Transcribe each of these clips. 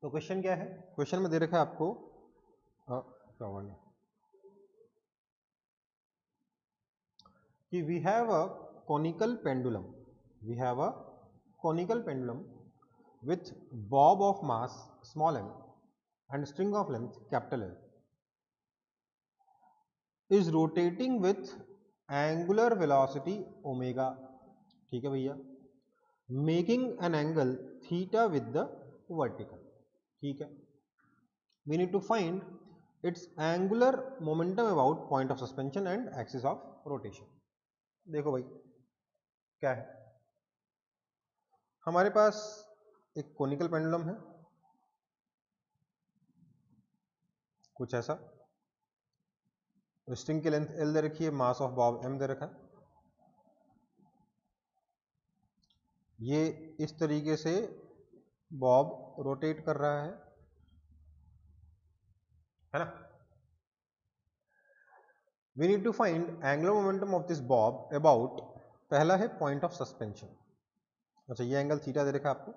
तो क्वेश्चन क्या है? क्वेश्चन में दे रखा है आपको कि we have a conical pendulum with bob of mass small m and string of length capital L is rotating with angular velocity omega. ठीक है भैया, making an angle theta with the vertical. ठीक है, we need to find its angular momentum about point of suspension and axis of rotation. देखो भाई क्या है, हमारे पास एक कोनिकल पेंडुलम है कुछ ऐसा, स्ट्रिंग की लेंथ L दे रखी है, मास ऑफ बॉब M दे रखा है, ये इस तरीके से बॉब रोटेट कर रहा है ना। We need to find angular momentum of this bob about, पहला है पॉइंट ऑफ सस्पेंशन। अच्छा, ये एंगल थीटा दे रखा है आपको,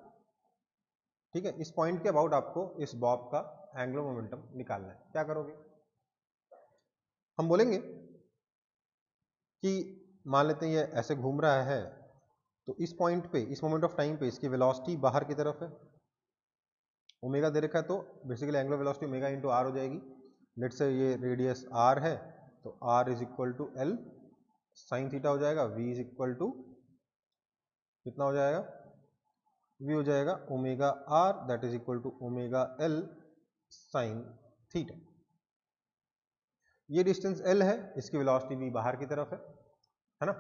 ठीक है, इस पॉइंट के अबाउट आपको इस बॉब का एंगुलर मोमेंटम निकालना है। क्या करोगे, हम बोलेंगे कि मान लेते हैं ये ऐसे घूम रहा है, तो इस पॉइंट पे, इस मोमेंट ऑफ टाइम पे इसकी वेलोसिटी बाहर की तरफ है, ओमेगा दे रखा है, तो basically angular velocity omega into r हो जाएगी। लेट से ये रेडियस आर है, तो r is equal to l sine theta हो जाएगा, वी इज इक्वल टू कितना हो जाएगा, वी हो जाएगा omega r, that is equal to omega L sine theta. ये डिस्टेंस एल है, इसकी वेलोसिटी भी बाहर की तरफ है ना,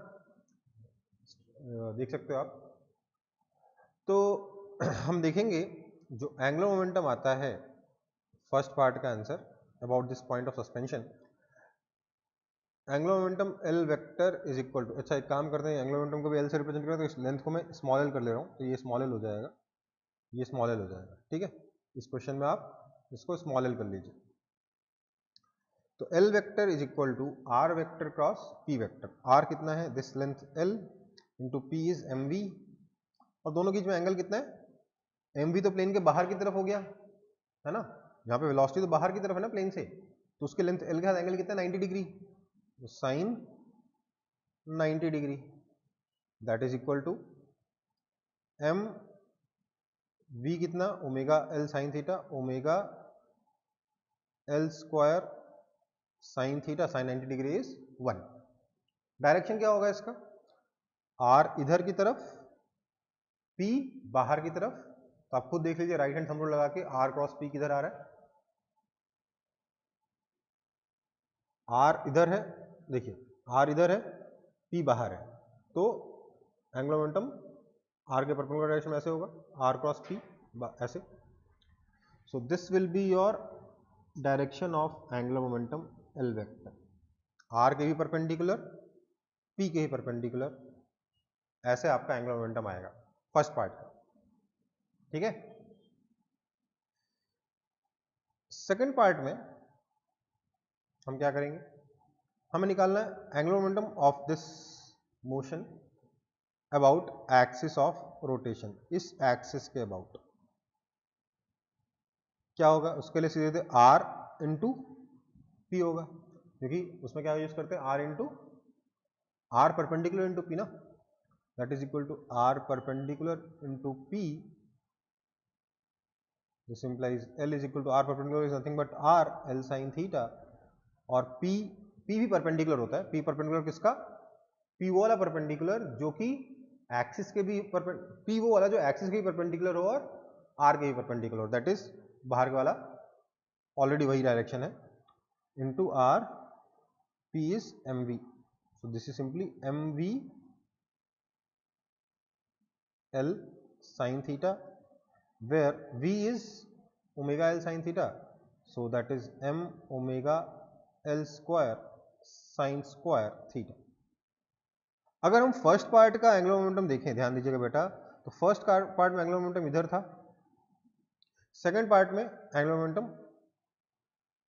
देख सकते हो आप। तो हम देखेंगे जो एंगुलर मोमेंटम आता है, फर्स्ट पार्ट का answer about this point of suspension, angular momentum l vector is equal to, अच्छा एक काम करते हैं, एंगुलर मोमेंटम को भी एल से रिप्रेजेंट करें, तो इस लेंथ को मैं स्मॉल एल कर ले रहा हूँ, तो ये स्मॉल एल हो जाएगा, ये स्मॉल एल हो जाएगा, ठीक है। इस क्वेश्चन में आप इसको स्मॉल एल कर लीजिए। तो l vector is equal to r vector cross p vector. R कितना है, this length l, into p is m v, और दोनों के बीच में एंगल कितना है, एम वी तो प्लेन के बाहर की तरफ हो गया है ना, यहाँ पे वेलोसिटी तो बाहर की तरफ है ना प्लेन से, तो उसके लेंथ एल के साथ एंगल कितना है, 90 degree, sine 90 degree, that is equal to M V कितना, omega L sine theta, omega L square sine theta, sine 90 degree is 1। Direction क्या होगा इसका, आर इधर की तरफ, पी बाहर की तरफ, तो आप खुद देख लीजिए राइट हैंड थंब रूल लगा के, आर क्रॉस पी किधर आ रहा है, आर इधर है, देखिए आर इधर है, पी बाहर है, तो एंगुलर मोमेंटम आर के परपेंडिकुलर डायरेक्शन में ऐसे होगा, आर क्रॉस पी ऐसे। So this will be your direction of angular momentum l vector, r के भी परपेंडिकुलर, पी के ही परपेंडिकुलर, ऐसे आपका एंगुलर मोमेंटम आएगा फर्स्ट पार्ट का, ठीक है। सेकेंड पार्ट में हम क्या करेंगे, हमें निकालना है angular momentum of this motion about axis of rotation, इस एक्सिस के अबाउट क्या होगा, उसके लिए सीधे आर इंटू पी होगा, क्योंकि उसमें क्या यूज करते हैं, R into R perpendicular into P ना, that is equal to are perpendicular into P, this implies L is equal to are perpendicular is nothing but R L sine theta, और P भी perpendicular होता है, P perpendicular किसका, P वो वाला perpendicular जो कि एक्सिस के भी पी वो वाला जो एक्सिस के भी परपेंडिकुलर हो और आर के भी परपेंडिकुलर हो, दैट इज बाहर के वाला ऑलरेडी वही डायरेक्शन है, into r, p is m v, so this is simply m v l sine theta, where v is omega l sin theta, so that is m omega l square sin square theta। अगर हम first part का angular momentum देखें, ध्यान दीजिएगा बेटा, तो first part में angular momentum इधर था, सेकंड पार्ट में एंगुलर मोमेंटम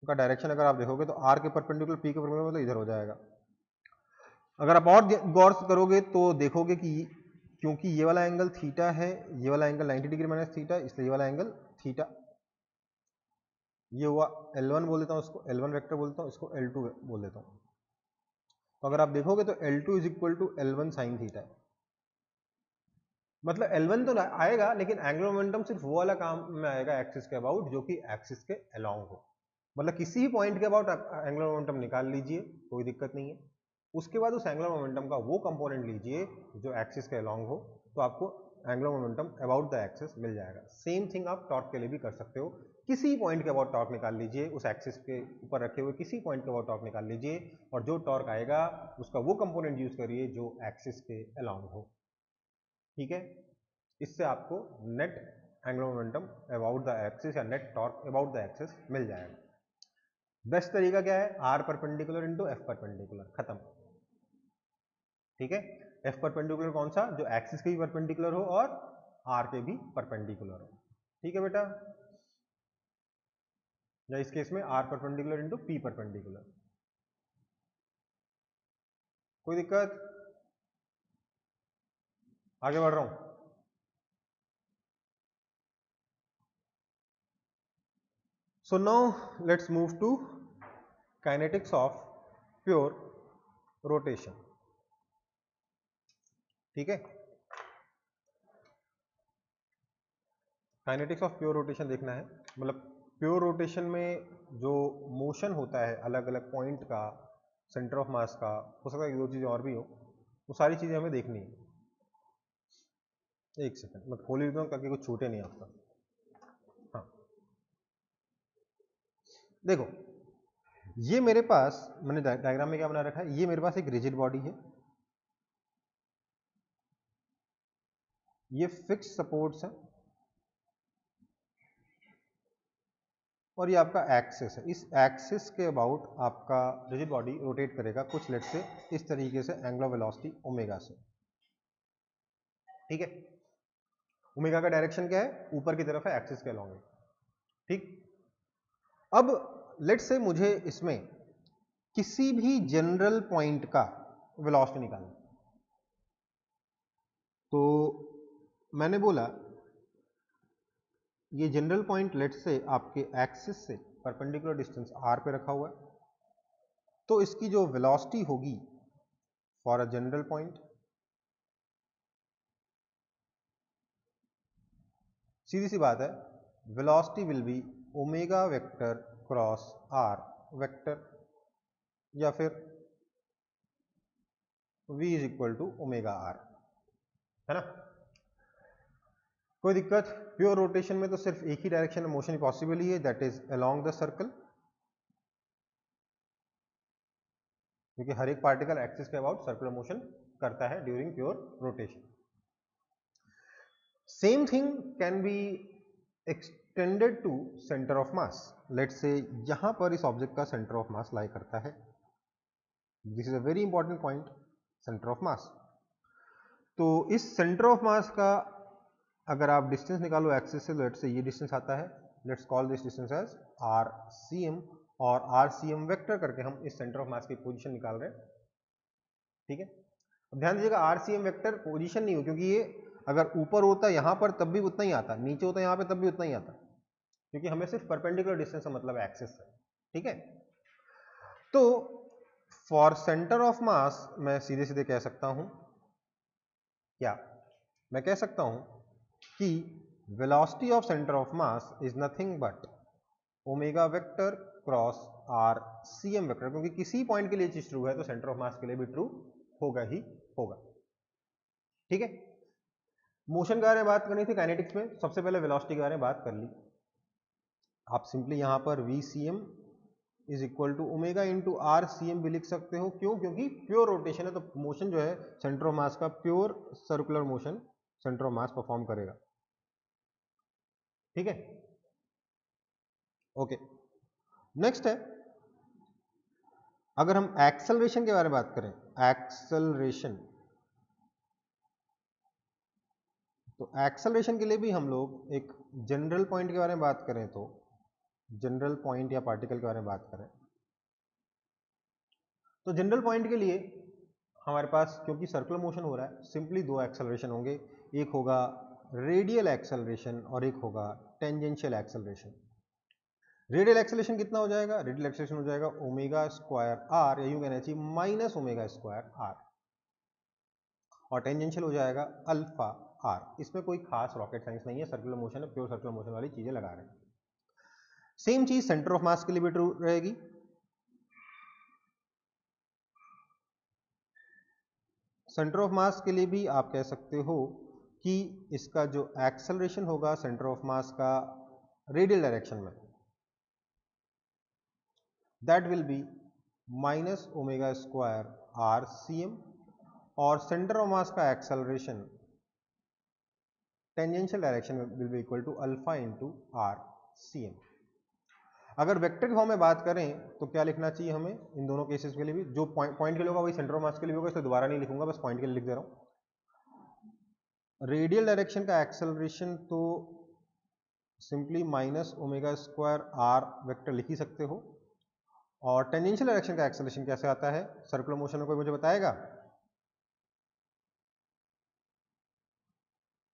का डायरेक्शन अगर आप देखोगे तो आर के परपेंडिकुलर, पी के परपेंडिकुलर, तो इधर हो जाएगा। अगर आप और गौर से करोगे तो देखोगे कि क्योंकि ये वाला एंगल थीटा है, ये वाला एंगल 90 डिग्री माइनस थीटा, इसलिए ये वाला एंगल थीटा। ये हुआ L1 बोल देता हूँ, इसको L1 वेक्टर बोलता हूँ, इसको L2 बोल देता हूँ। तो अगर आप देखोगे तो L2 is equal to L1 sine theta है। मतलब L1 तो आएगा, लेकिन एंगुलर मोमेंटम सिर्फ वो वाला काम में आएगा एक्सिस के अबाउट जो कि एक्सिस के अलोंग हो। मतलब किसी भी पॉइंट के अबाउट एंगुलर मोमेंटम निकाल लीजिए, कोई दिक्कत नहीं है। उसके बाद उस एंगुलर मोमेंटम का वो कंपोनेंट लीजिए जो एक्सिस के अलोंग हो, तो आपको angular momentum about the axis मिल जाएगा। सेम थिंग आप टॉर्क के लिए भी कर सकते हो। किसी पॉइंट के अबाउट टॉर्क निकाल लीजिए, उस एक्सिस के ऊपर रखे हुए किसी पॉइंट के अबाउट टॉर्क निकाल लीजिए, और जो टॉर्क आएगा उसका वो कंपोनेंट यूज करिए जो एक्सिस के अलोंग हो। ठीक है, इससे आपको net angular momentum about the axis या net torque about the axis मिल जाएगा। बेस्ट तरीका क्या है? R perpendicular into F perpendicular, खत्म। ठीक है, एफ परपेंडिकुलर कौन सा? जो एक्सिस के भी परपेंडिकुलर हो और आर के भी परपेंडिकुलर हो। ठीक है बेटा, या इस केस में r perpendicular into p perpendicular. कोई दिक्कत? आगे बढ़ रहा हूं। So now let's move to kinetics of pure rotation. ठीक है, काइनेटिक्स ऑफ प्योर रोटेशन देखना है। मतलब प्योर रोटेशन में जो मोशन होता है अलग अलग पॉइंट का, सेंटर ऑफ मास का, हो सकता है दो चीज़ें और भी हो, वो सारी चीज़ें हमें देखनी है। एक सेकंड मैं खोल लेता हूँ ताकि कुछ छूटे नहीं आपका। हाँ देखो, ये मेरे पास, मैंने डायग्राम में क्या बना रखा है, ये मेरे पास एक रिजिड बॉडी है, ये फिक्स सपोर्ट्स है, और ये आपका एक्सिस है। इस एक्सिस के अबाउट आपका रिजिड बॉडी रोटेट करेगा कुछ लेट से इस तरीके से एंगुलर वेलोसिटी ओमेगा से। ठीक है, ओमेगा का डायरेक्शन क्या है? ऊपर की तरफ है, एक्सिस के अलोंग है। ठीक, अब लेट से मुझे इसमें किसी भी जनरल पॉइंट का वेलोसिटी निकालना, तो मैंने बोला ये जनरल पॉइंट लेट से आपके एक्सिस से परपेंडिकुलर डिस्टेंस आर पे रखा हुआ है, तो इसकी जो वेलोसिटी होगी फॉर अ जनरल पॉइंट, सीधी सी बात है, velocity will be omega vector cross r vector, या फिर v is equal to omega r, है ना। कोई दिक्कत? प्योर रोटेशन में तो सिर्फ एक ही डायरेक्शन में मोशन पॉसिबल ही है, that is along the circle, क्योंकि हर एक पार्टिकल एक्सिस के अबाउट सर्कुलर मोशन करता है during pure rotation. Same thing can be extended to centre of mass. Let say यहां पर इस ऑब्जेक्ट का सेंटर ऑफ मास लाई करता है, this is a very important point, centre of mass. तो इस सेंटर ऑफ मास का अगर आप डिस्टेंस निकालो एक्सिस से, लेट से ये डिस्टेंस आता है, let's call this distance as r c m, और आर सी एम वेक्टर करके हम इस सेंटर ऑफ मास की पोजीशन निकाल रहे हैं। ठीक है, अब ध्यान दीजिएगा r c m vector position नहीं हो, क्योंकि ये अगर ऊपर होता यहां पर तब भी उतना ही आता, नीचे होता यहां पे तब भी उतना ही आता, क्योंकि हमें सिर्फ परपेंडिकुलर डिस्टेंस का मतलब एक्सिस है। ठीक है, तो फॉर सेंटर ऑफ मास मैं सीधे सीधे कह सकता हूं, क्या मैं कह सकता हूं कि velocity of centre of mass is nothing but omega vector cross r c m vector, क्योंकि किसी पॉइंट के लिए चीज ट्रू है तो सेंटर ऑफ मास के लिए भी ट्रू होगा ही होगा। ठीक है, मोशन के बारे में बात करनी थी काइनेटिक्स में, सबसे पहले वेलोसिटी के बारे में बात कर ली। आप सिंपली यहां पर v c m is equal to omega into r c m भी लिख सकते हो। क्यों? क्योंकि प्योर रोटेशन है, तो मोशन जो है सेंटर ऑफ मास का pure circular motion centre of mass perform करेगा। ठीक है, ओके। नेक्स्ट है, अगर हम एक्सेलरेशन के बारे में बात करें, एक्सेलरेशन, तो एक्सेलरेशन के लिए भी हम लोग एक जनरल पॉइंट के बारे में बात करें, तो जनरल पॉइंट या पार्टिकल के बारे में बात करें, तो जनरल पॉइंट के लिए हमारे पास क्योंकि सर्कुलर मोशन हो रहा है, सिंपली दो एक्सेलरेशन होंगे, एक होगा रेडियल एक्सेलरेशन और एक होगा टेंजेंशियल एक्सेलरेशन। रेडियल एक्सेलरेशन कितना हो जाएगा? रेडियल एक्सेलरेशन हो जाएगा ओमेगा स्क्वायर आर, या यूं कहना चाहिए माइनस ओमेगा स्क्वायर आर, और टेंजेंशियल हो जाएगा अल्फा आर। इसमें कोई खास रॉकेट साइंस नहीं है, सर्कुलर मोशन है, प्योर सर्कुलर मोशन वाली चीजें लगा रहे हैं। सेम चीज सेंटर ऑफ मास के लिए भी ट्रू रहेगी। सेंटर ऑफ मास के लिए भी आप कह सकते हो कि इसका जो एक्सेलरेशन होगा सेंटर ऑफ मास का रेडियल डायरेक्शन में, that will be minus omega square r c m, और सेंटर ऑफ मास का एक्सेलरेशन टेंजेंशियल डायरेक्शन में will be equal to alpha into r c m. अगर वेक्टर की form में बात करें तो क्या लिखना चाहिए हमें इन दोनों केसेस के लिए भी? जो पॉइंट के लिए होगा वही सेंटर ऑफ मास के लिए होगा, इसलिए दोबारा नहीं लिखूंगा, बस पॉइंट के लिए लिख दे रहा हूं। रेडियल डायरेक्शन का एक्सेलरेशन तो simply minus omega square r vector लिख ही सकते हो, और टेंजेंशियल डायरेक्शन का एक्सेलरेशन कैसे आता है सर्कुलर मोशन में, कोई मुझे बताएगा?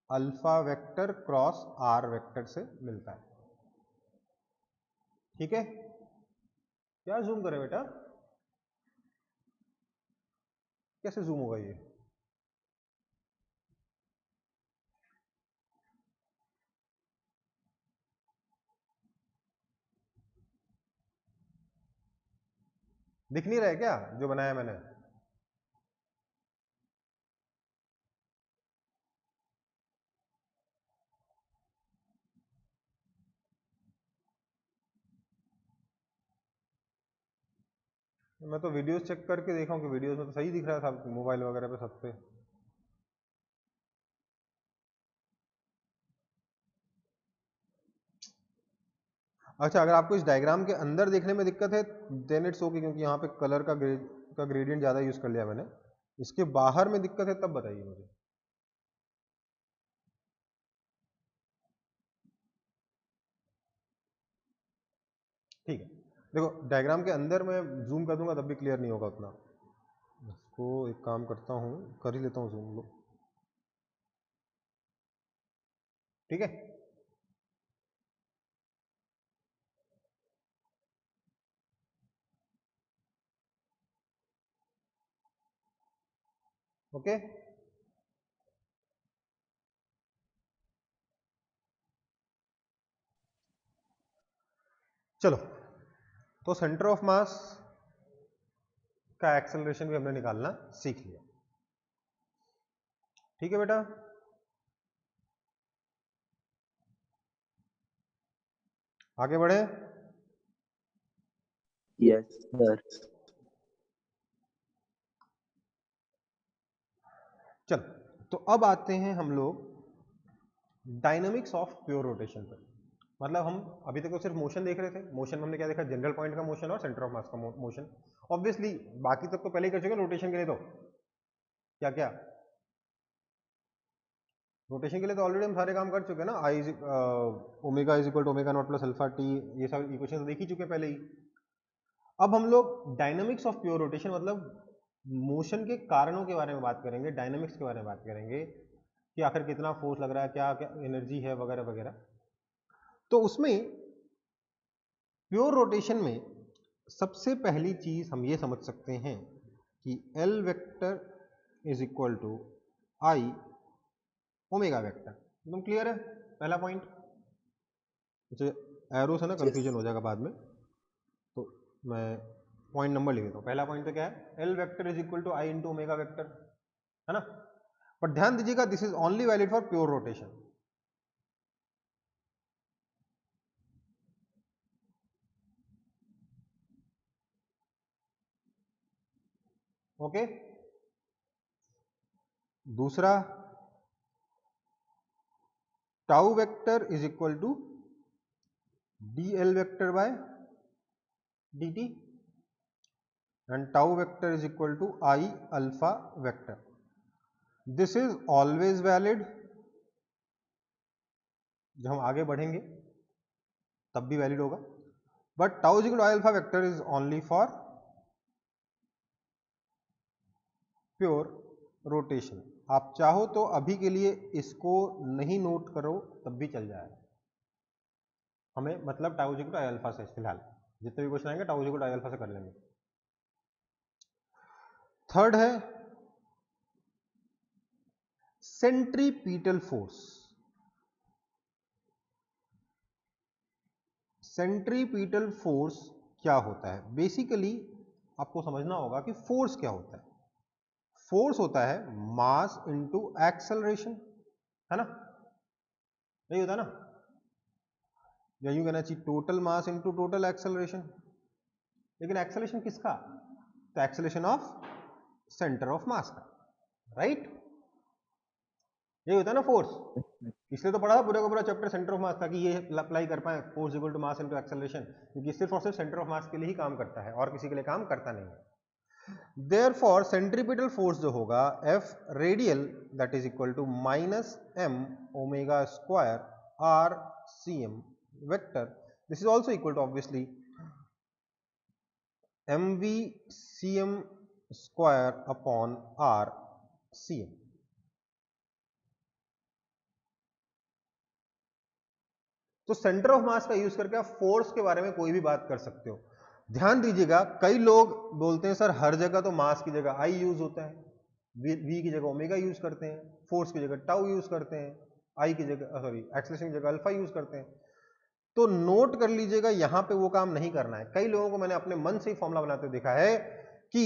Alpha vector cross r vector से मिलता है। ठीक है, क्या जूम करें बेटा? कैसे जूम होगा ये? दिख नहीं रहा है क्या जो बनाया मैंने? मैं तो वीडियोस चेक करके देखा हूँ कि वीडियोस में तो सही दिख रहा था, मोबाइल वगैरह पे सब पे। अच्छा, अगर आपको इस डायग्राम के अंदर देखने में दिक्कत है देन इट्स ओके, क्योंकि यहाँ पे कलर का ग्रेडियंट ज़्यादा यूज़ कर लिया मैंने। इसके बाहर में दिक्कत है तब बताइए मुझे। ठीक है, देखो डायग्राम के अंदर मैं जूम कर दूंगा तब भी क्लियर नहीं होगा उतना। इसको एक काम करता हूँ, कर ही लेता हूँ जूम लो। ठीक है, ओके। चलो, तो सेंटर ऑफ मास का एक्सेलरेशन भी हमने निकालना सीख लिया। ठीक है बेटा, आगे बढ़े। Yes sir. चलो, तो अब आते हैं हम लोग डायनामिक्स ऑफ प्योर रोटेशन पर। मतलब हम अभी तक तो सिर्फ मोशन देख रहे थे, मोशन में हमने क्या देखा? जनरल पॉइंट का मोशन और सेंटर ऑफ मास का मोशन। ऑब्वियसली बाकी तक तो पहले ही कर चुके रोटेशन के लिए। तो क्या क्या रोटेशन के लिए तो ऑलरेडी हम सारे काम कर चुके हैं ना। I omega is equal to omega naught plus alpha T, ये सब इक्वेशन तो देख ही चुके पहले ही। अब हम लोग डायनामिक्स ऑफ प्योर रोटेशन मतलब मोशन के कारणों के बारे में बात करेंगे, डायनामिक्स के बारे में बात करेंगे कि आखिर कितना फोर्स लग रहा है, क्या क्या एनर्जी है वगैरह वगैरह। तो उसमें प्योर रोटेशन में सबसे पहली चीज हम ये समझ सकते हैं कि l vector is equal to I omega vector. एकदम क्लियर है पहला पॉइंट? एरो से ना कंफ्यूजन हो जाएगा बाद में, तो मैं पॉइंट नंबर लिख देता हूँ। पहला पॉइंट तो क्या है? L vector is equal to I into omega vector, है ना? पर ध्यान दीजिएगा this is only valid for pure rotation. Okay, दूसरा tau vector is equal to D L vector by D T, and tau vector is equal to I alpha vector. This is always valid, जब हम आगे बढ़ेंगे तब भी valid होगा, but tau is equal to I alpha vector is only for pure rotation. आप चाहो तो अभी के लिए इसको नहीं नोट करो तब भी चल जाएगा, हमें मतलब tau equal to I alpha से फिलहाल जितने भी क्वेश्चन आएंगे tau equal to I alpha से कर लेंगे। थर्ड है सेंट्रीपीटल फोर्स। सेंट्रीपीटल फोर्स क्या होता है? बेसिकली आपको समझना होगा कि फोर्स क्या होता है। फोर्स होता है मास इनटू एक्सेलरेशन, है ना? यही होता है ना, या यूं कहना चाहिए total mass into total acceleration. लेकिन एक्सेलरेशन किसका? तो acceleration of centre of mass का, राइट? यही होता है ना फोर्स। इसलिए तो पढ़ा था पूरा का पूरा चैप्टर सेंटर ऑफ मास, ताकि ये अप्लाई कर पाए force equal to mass into acceleration, क्योंकि सिर्फ और सिर्फ सेंटर ऑफ मास के लिए ही काम करता है और किसी के लिए काम करता नहीं है। Therefore सेंट्रीपिटल फोर्स जो होगा F radial that is equal to minus m omega square r cm vector, this is also equal to obviously mv cm square upon r cm। तो सेंटर ऑफ मास का use करके आप force के बारे में कोई भी बात कर सकते हो। ध्यान दीजिएगा, कई लोग बोलते हैं सर हर जगह तो मास की जगह आई यूज होता है, वी की जगह ओमेगा यूज करते हैं, फोर्स की जगह टाउ यूज करते हैं, आई की जगह सॉरी एक्सेलरेशन की जगह अल्फा यूज करते हैं। तो नोट कर लीजिएगा यहां पे वो काम नहीं करना है। कई लोगों को मैंने अपने मन से ही फॉर्मूला बनाते देखा है कि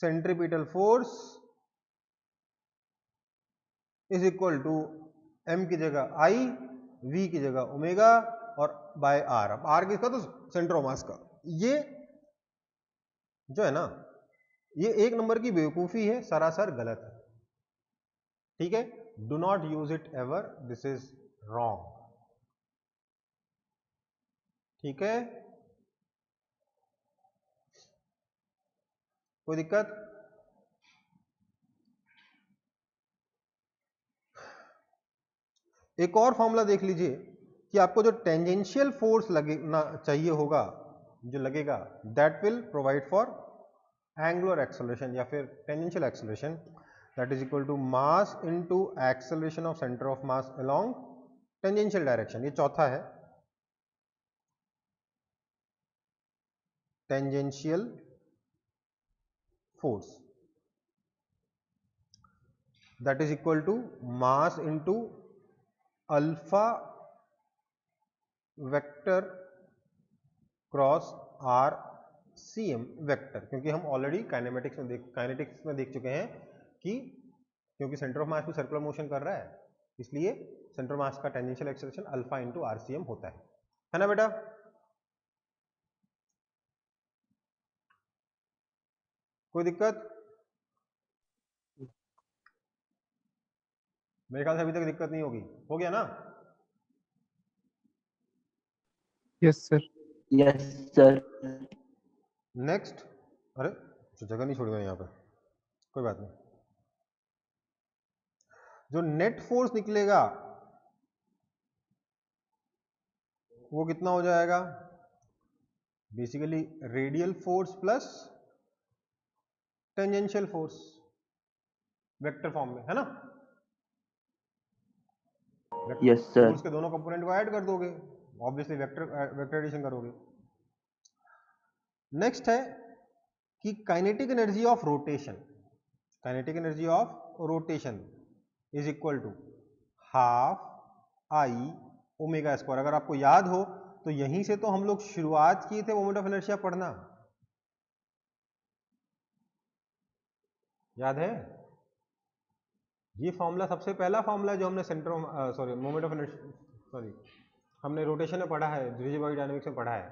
centripetal force is equal to m की जगह आई, वी की जगह ओमेगा और बाय आर। अब आर किसका? तो सेंटर ऑफ मास का। ये जो है ना, ये एक नंबर की बेवकूफी है, सरासर गलत है, ठीक है? Do not use it ever, this is wrong, ठीक है? कोई दिक्कत? एक और फॉर्मूला देख लीजिए कि आपको जो टेंजेंशियल फोर्स लगना चाहिए होगा, जो लगेगा, that will provide for angular acceleration या फिर tangential acceleration, that is equal to mass into acceleration of centre of mass along tangential direction. ये चौथा है, tangential force that is equal to mass into alpha vector cross r c m vector. क्योंकि हम already kinetics में देख चुके हैं कि क्योंकि सेंटर ऑफ मास भी सर्कुलर मोशन कर रहा है, इसलिए सेंटर ऑफ मास का tangential acceleration alpha into r c m होता है ना बेटा? कोई दिक्कत? मेरे ख्याल से अभी तक दिक्कत नहीं होगी, हो गया ना? Yes sir. Yes sir. Next, अरे जगह नहीं छोड़ी मैंने यहाँ पे, कोई बात नहीं। जो नेट फोर्स निकलेगा वो कितना हो जाएगा? Basically radial force plus tangential force vector form में, है ना? Yes sir. फोर्स के दोनों कंपोनेंट को ऐड कर दोगे, ऑब्वियसली वेक्टर एडिशन करोगे। नेक्स्ट है कि kinetic energy of rotation, kinetic energy of rotation is equal to half I omega square. अगर आपको याद हो तो यहीं से तो हम लोग शुरुआत किए थे मोमेंट ऑफ इनर्शिया पढ़ना, याद है? ये फॉर्मूला सबसे पहला फॉर्मूला जो हमने centre sorry moment of inertia sorry हमने रोटेशन में पढ़ा है, रिजिड बॉडी डायनेमिक्स में पढ़ा है,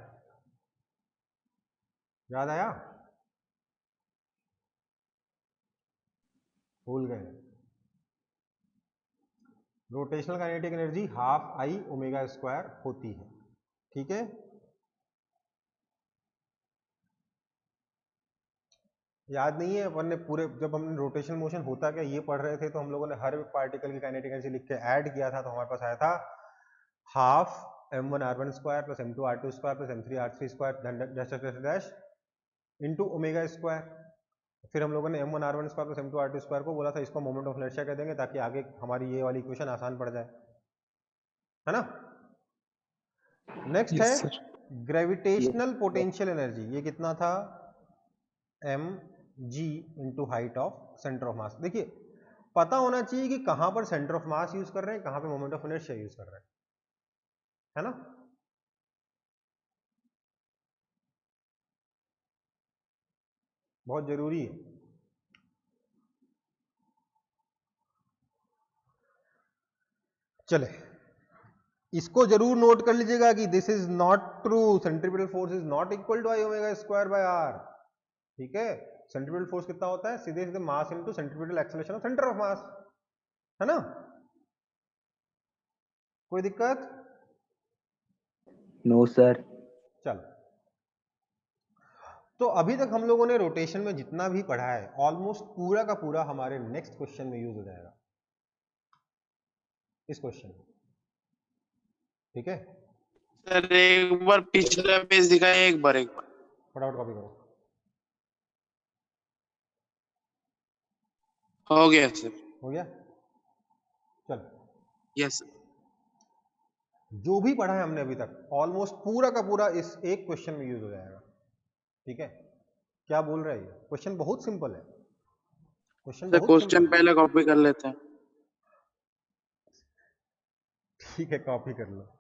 याद आया? भूल गए? Rotational kinetic energy half I omega square होती है, ठीक है? याद नहीं है अपन ने पूरे, जब हमने रोटेशनल मोशन होता क्या ये पढ़ रहे थे तो हम लोगों ने हर पार्टिकल की काइनेटिक एनर्जी लिख के ऐड किया था, तो हमारे पास आया था half m1r1 square plus m2r2 square plus m3r3 square dash dash dash into omega square. फिर हम लोगों ने m1r1 square plus m2r2 square को बोला था इसको मोमेंट ऑफ इनर्शिया कह देंगे ताकि आगे हमारी ये वाली इक्वेशन आसान पड़ जाए, है ना। नेक्स्ट है Yes, sir. Gravitational potential energy, ये कितना था, m g into height of centre of mass. देखिए पता होना चाहिए कि कहां पर सेंटर ऑफ मास यूज कर रहे हैं, कहां पे मोमेंट ऑफ इनर्शिया यूज कर रहे हैं, है ना। बहुत जरूरी है। चले इसको जरूर नोट कर लीजिएगा कि this is not true, centripetal force is not equal to I omega square by are. ठीक है, सेंट्रीपिटल फोर्स कितना होता है, सीधे सीधे mass into centripetal acceleration of centre of mass, है ना। कोई दिक्कत? No, sir. चल, तो अभी तक हम लोगों ने रोटेशन में जितना भी पढ़ा है ऑलमोस्ट पूरा का पूरा हमारे नेक्स्ट क्वेश्चन में यूज हो जाएगा, इस क्वेश्चन में। ठीक है, सर एक बार पिछला पेज दिखाए, एक बार फटाफट कॉपी करो। हो गया सर। हो गया, चल। Yes sir. जो भी पढ़ा है हमने अभी तक ऑलमोस्ट पूरा का पूरा इस एक क्वेश्चन में यूज हो जाएगा। ठीक है, क्या बोल रहा है ये क्वेश्चन, बहुत सिंपल है क्वेश्चन, सर बहुत क्वेश्चन सिंपल है। पहले कॉपी कर लेते हैं। ठीक है, कॉपी कर लो।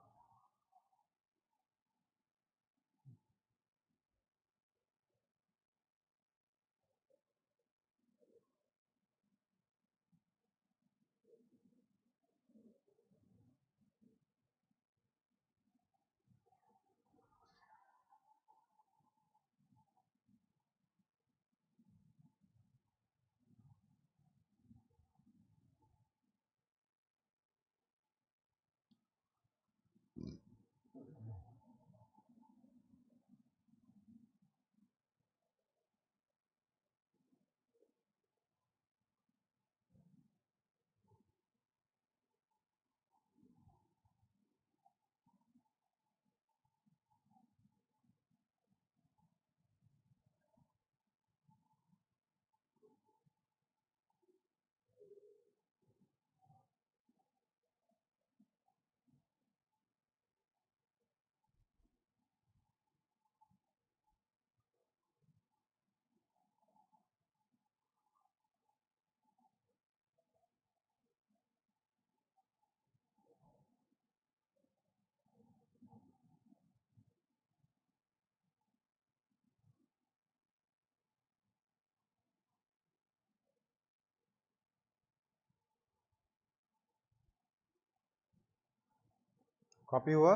कॉपी हुआ?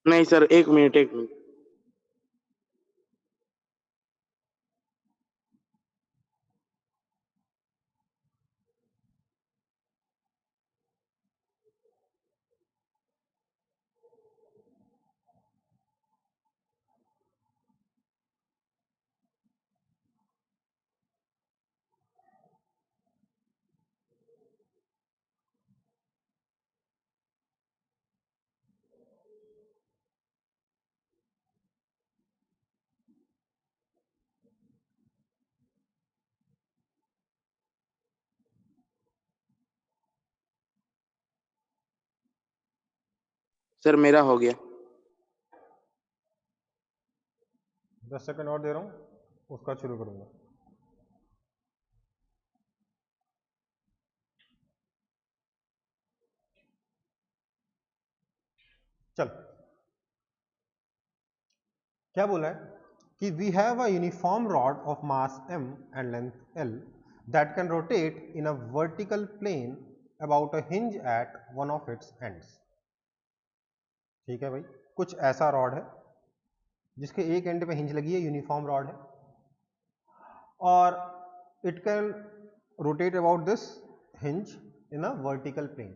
नहीं सर, एक मिनट। सर मेरा हो गया। 10 सेकंड और दे रहा हूं, उसका शुरू करूंगा। चल, क्या बोला है कि we have a uniform rod of mass m and length l that can rotate in a vertical plane about a hinge at one of its ends. ठीक है भाई, कुछ ऐसा रॉड है जिसके एक एंड पे हिंज लगी है, यूनिफॉर्म रॉड है, और it can rotate about this hinge in a vertical plane.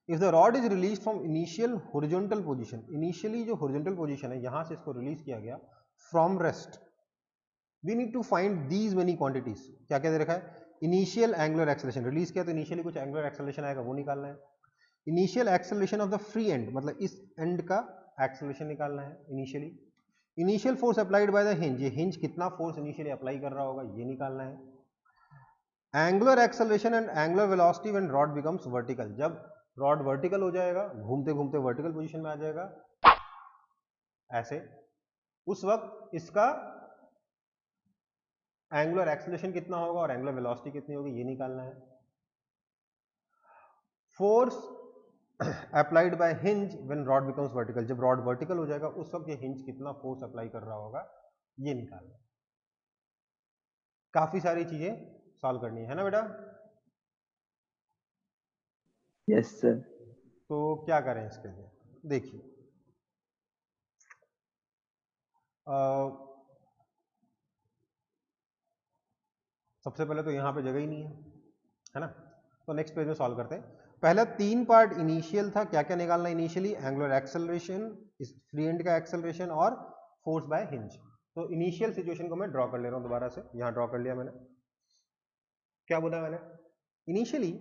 If the rod is released from initial horizontal position, initially जो horizontal position है यहां से इसको रिलीज किया गया from rest, we need to find these many quantities. क्या क्या दे रखा है, इनिशियल एंगुलर एक्सेलरेशन, रिलीज किया तो इनिशियली कुछ एंगुलर एक्सेलरेशन आएगा वो निकालना है, initial acceleration of the free and, मतलब इस एंड का एक्सेलरेशन निकालना है initially, initial force applied by the hinge, ये हिंज कितना फोर्स इनिशियली अप्लाई कर रहा होगा ये निकालना है। Angular acceleration and angular velocity when rod becomes vertical, जब रॉड वर्टिकल हो जाएगा, घूमते घूमते वर्टिकल पोजीशन में आ जाएगा ऐसे, उस वक्त इसका एंगुलर एक्सेलरेशन कितना होगा और एंगुलर वेलोसिटी कितनी होगी ये निकालना है। Force applied by hinge when rod becomes vertical, जब रॉड वर्टिकल हो जाएगा उस वक्त ये हिंज कितना फोर्स अप्लाई कर रहा होगा ये निकालना है। काफी सारी चीजें सॉल्व करनी है ना बेटा। Yes sir. तो क्या करें इसके लिए, देखिए सबसे पहले तो यहाँ पे जगह ही नहीं है ना, तो नेक्स्ट पेज में सॉल्व करते हैं। पहला 3 पार्ट इनिशियल था, क्या क्या निकालना initially, angular acceleration, free and का एक्सेलरेशन और फोर्स बाय हिंज। तो इनिशियल सिचुएशन को मैं ड्रॉ कर ले रहा हूँ दोबारा से, यहाँ ड्रॉ कर लिया मैंने। क्या बोला मैंने, इनिशियली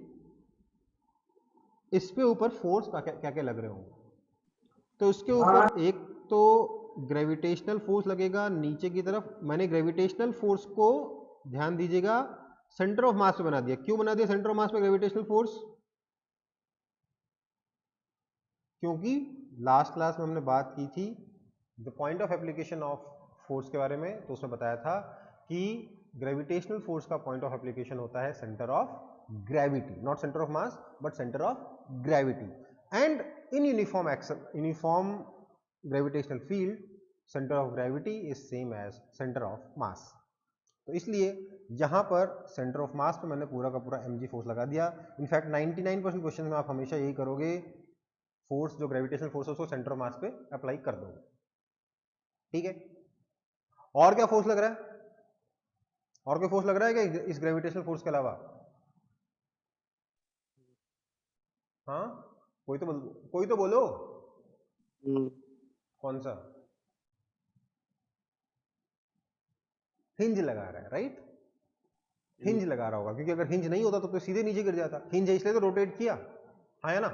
इस पे ऊपर फोर्स क्या क्या लग रहे होंगे, तो इसके ऊपर एक तो ग्रेविटेशनल फोर्स लगेगा नीचे की तरफ। मैंने ग्रेविटेशनल फोर्स को ध्यान दीजिएगा सेंटर ऑफ मास पे बना दिया। क्यों बना दिया सेंटर ऑफ मास पे ग्रेविटेशनल फोर्स, क्योंकि लास्ट क्लास में हमने बात की थी the point of application of force के बारे में, तो उसमें बताया था कि ग्रेविटेशनल फोर्स का पॉइंट ऑफ एप्लीकेशन होता है centre of gravity, not centre of mass but centre of gravity. And in uniform gravitational field centre of gravity is same as centre of mass. तो इसलिए यहां पर सेंटर ऑफ मास पे मैंने पूरा का पूरा mg फोर्स लगा दिया। इनफैक्ट 99% क्वेश्चन में आप हमेशा यही करोगे, फोर्स जो ग्रेविटेशनल फोर्स है उसको सेंटर ऑफ मास पे अप्लाई कर दोगे, ठीक है। और क्या फोर्स लग रहा है, और कोई फोर्स लग रहा है क्या इस ग्रेविटेशनल फोर्स के अलावा? हाँ कोई तो बोलो कौन सा? हिंज लगा रहा है, राइट, हिंज लगा रहा होगा, क्योंकि अगर हिंज नहीं होता तो सीधे नीचे गिर जाता। हिंज है इसलिए तो रोटेट किया, हाँ या ना।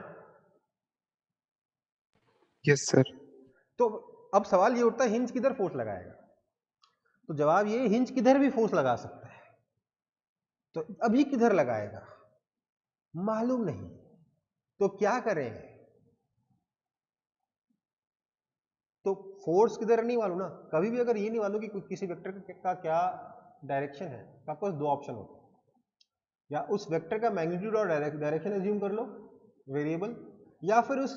Yes sir. तो अब सवाल ये उठता है हिंज किधर फोर्स लगाएगा, तो जवाब ये हिंज किधर भी फोर्स लगा सकता है। तो अभी किधर लगाएगा मालूम नहीं, तो क्या करें, तो फोर्स किधर नहीं मालूम ना। कभी भी अगर ये नहीं मालूम कि किसी वेक्टर का क्या डायरेक्शन है, तो आपको 2 ऑप्शन होते हैं, या उस वेक्टर का मैग्नीट्यूड और डायरेक्शन अज्यूम कर लो वेरिएबल, या फिर उस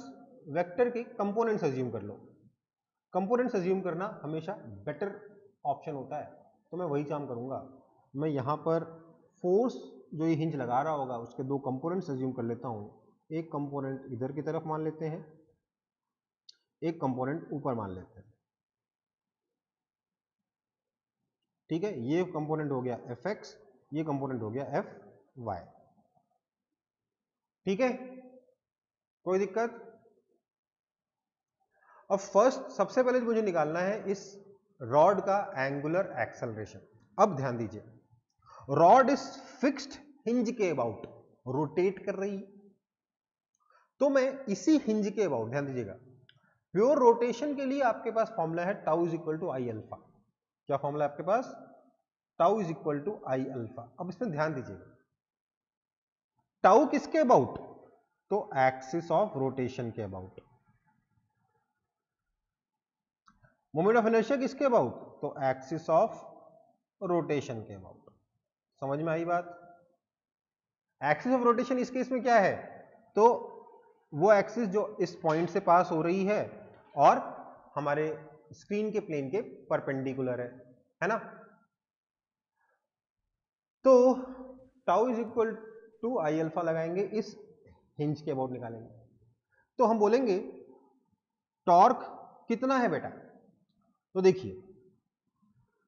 वेक्टर के कंपोनेंट्स अज्यूम कर लो। कंपोनेंट्स अज्यूम करना हमेशा बेटर ऑप्शन होता है, तो मैं वही काम करूंगा। मैं यहाँ पर फोर्स जो ये हिंज लगा रहा होगा उसके 2 कंपोनेंट्स अज्यूम कर लेता हूँ। एक कंपोनेंट इधर की तरफ मान लेते हैं, एक कंपोनेंट ऊपर मान लेते हैं, ठीक है। ये कंपोनेंट हो गया fx, ये कंपोनेंट हो गया fy, ठीक है, कोई दिक्कत। अब फर्स्ट सबसे पहले मुझे निकालना है इस रॉड का एंगुलर एक्सेलरेशन। अब ध्यान दीजिए, रॉड इज फिक्स्ड हिंज के अबाउट, रोटेट कर रही, तो मैं इसी हिंज के अबाउट, ध्यान दीजिएगा, प्योर रोटेशन के लिए आपके पास फॉर्मूला है tau is equal to I alpha. क्या फॉर्मूला है आपके पास? Tau is equal to I alpha. अब इसमें ध्यान दीजिएगा, टाउ किसके अबाउट, तो एक्सिस ऑफ रोटेशन के अबाउट। मोमेंट ऑफ इनर्शिया किसके अबाउट, तो एक्सिस ऑफ रोटेशन के अबाउट। समझ में आई बात? एक्सिस ऑफ रोटेशन इस केस में क्या है, तो वो एक्सिस जो इस पॉइंट से पास हो रही है और हमारे स्क्रीन के प्लेन के परपेंडिकुलर है ना। तो tau is equal to I alpha लगाएंगे, इस हिंज के अबाउट निकालेंगे, तो हम बोलेंगे टॉर्क कितना है बेटा, तो देखिए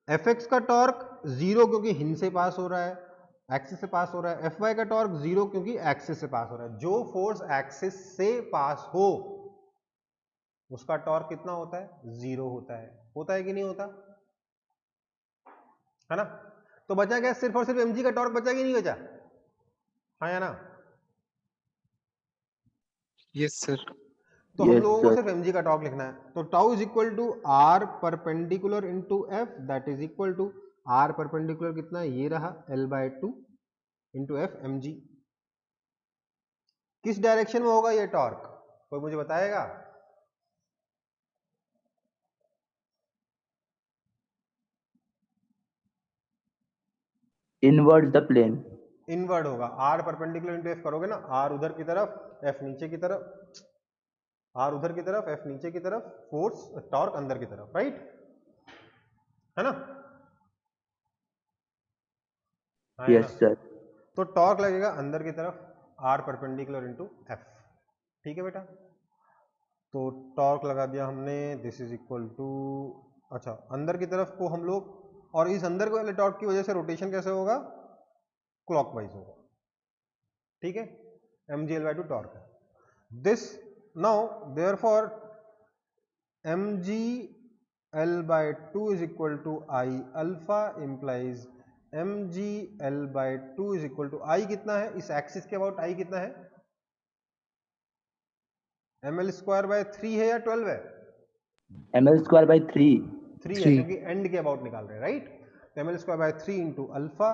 fx का टॉर्क 0 क्योंकि हिंज से पास हो रहा है, एक्सिस से पास हो रहा है। fy का टॉर्क 0 क्योंकि एक्सिस से पास हो रहा है। जो फोर्स एक्सिस से पास हो उसका टॉर्क कितना होता है, 0 होता है कि नहीं होता, है ना। तो बचा क्या, सिर्फ और सिर्फ mg का टॉर्क बचा कि नहीं बचा, हाँ या ना। Yes sir. तो हम Yes, लोगों को sir. सिर्फ mg का टॉर्क लिखना है। तो tau is equal to are perpendicular into f, that is equal to are perpendicular कितना है, ये रहा L/2 इंटू एफ mg। किस डायरेक्शन में होगा ये टॉर्क, कोई मुझे बताएगा? Inwards the plane. इनवर्ड होगा। आर परपेंडिकुलर इंटू एफ करोगे ना, आर उधर की तरफ एफ नीचे की तरफ, आर उधर की तरफ एफ नीचे की तरफ, फोर्स टॉर्क अंदर की तरफ, राइट है ना? हाँ है ना? Yes, sir. तो टॉर्क लगेगा अंदर की तरफ, आर परपेंडिकुलर इंटू एफ। ठीक है बेटा, तो टॉर्क लगा दिया हमने, दिस इज इक्वल टू, अच्छा अंदर की तरफ को हम लोग, और इस अंदर वाले टॉर्क की वजह से रोटेशन कैसे होगा, क्लॉकवाइज होगा। ठीक है, mg/2 टॉर्क है this. Now therefore mg/2 is equal to I alpha implies mg/2 is equal to I कितना है, इस एक्सिस के अबाउट I कितना है, ml²/3 है या 12 है? ml²/3. 3 है, 3. क्योंकि एंड के अबाउट निकाल रहे हैं, राइट? तो ml²/3 इंटू अल्फा,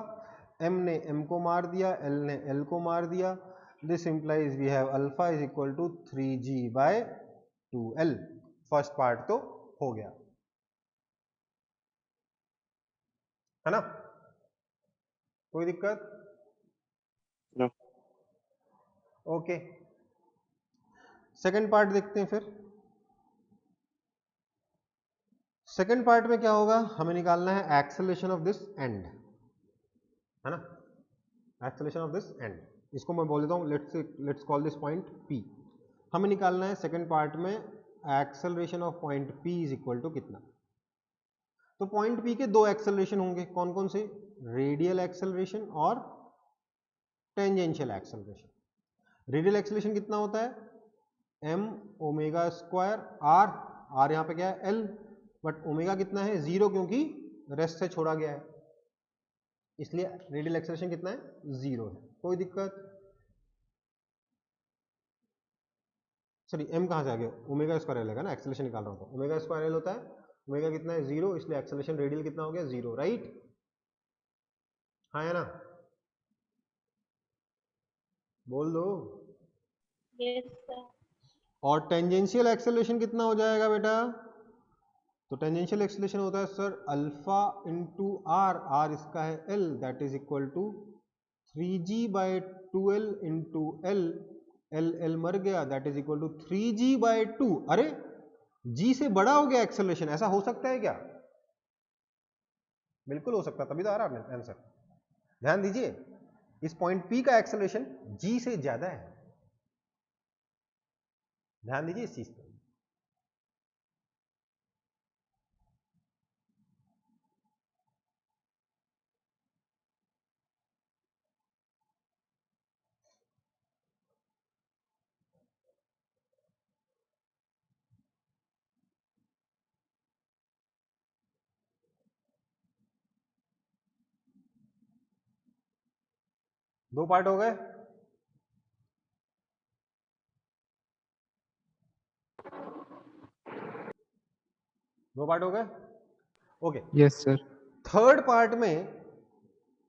m ने m को मार दिया, l ने l को मार दिया, this implies we have alpha is equal to 3g/2l। First part तो हो गया, है ना? कोई दिक्कत? No. ओके, सेकंड पार्ट देखते हैं फिर। सेकंड पार्ट में क्या होगा, हमें निकालना है एक्सेलरेशन ऑफ दिस एंड, है ना? एक्सेलरेशन ऑफ दिस एंड, इसको मैं बोल देता हूँ, let's call this point P। हमें निकालना है सेकंड पार्ट में acceleration of point P is equal to कितना। तो पॉइंट P के दो एक्सेलरेशन होंगे, कौन कौन से, रेडियल एक्सेलरेशन और टेंजेंशियल एक्सेलरेशन। रेडियल एक्सेलरेशन कितना होता है, m omega square r, r यहाँ पे क्या है l, बट ओमेगा कितना है 0, क्योंकि रेस्ट से छोड़ा गया है, इसलिए रेडियल एक्सेलरेशन कितना है, 0 है। कोई दिक्कत? सॉरी m कहाँ से आ गया, ओमेगा स्क्वायर l है ना, एक्सेलरेशन निकाल रहा हूँ, तो ओमेगा स्क्वायर l होता है, ओमेगा कितना है 0, इसलिए एक्सेलरेशन रेडियल कितना हो गया 0, राइट? हाँ है ना, बोल दो। Yes, sir. और टेंजेंशियल एक्सेलरेशन कितना हो जाएगा बेटा, तो टेंजेंशियल एक्सेलरेशन होता है sir alpha into r, r इसका है l, that is equal to 3g/2l into l, l मर गया, that is equal to 3g/2। अरे g से बड़ा हो गया एक्सेलरेशन, ऐसा हो सकता है क्या? बिल्कुल हो सकता है, तभी तो आ रहा है आंसर। ध्यान दीजिए, इस पॉइंट P का एक्सेलरेशन g से ज्यादा है, ध्यान दीजिए इस चीज पे। दो पार्ट हो गए, दो पार्ट हो गए, okay. Yes, sir. Third part में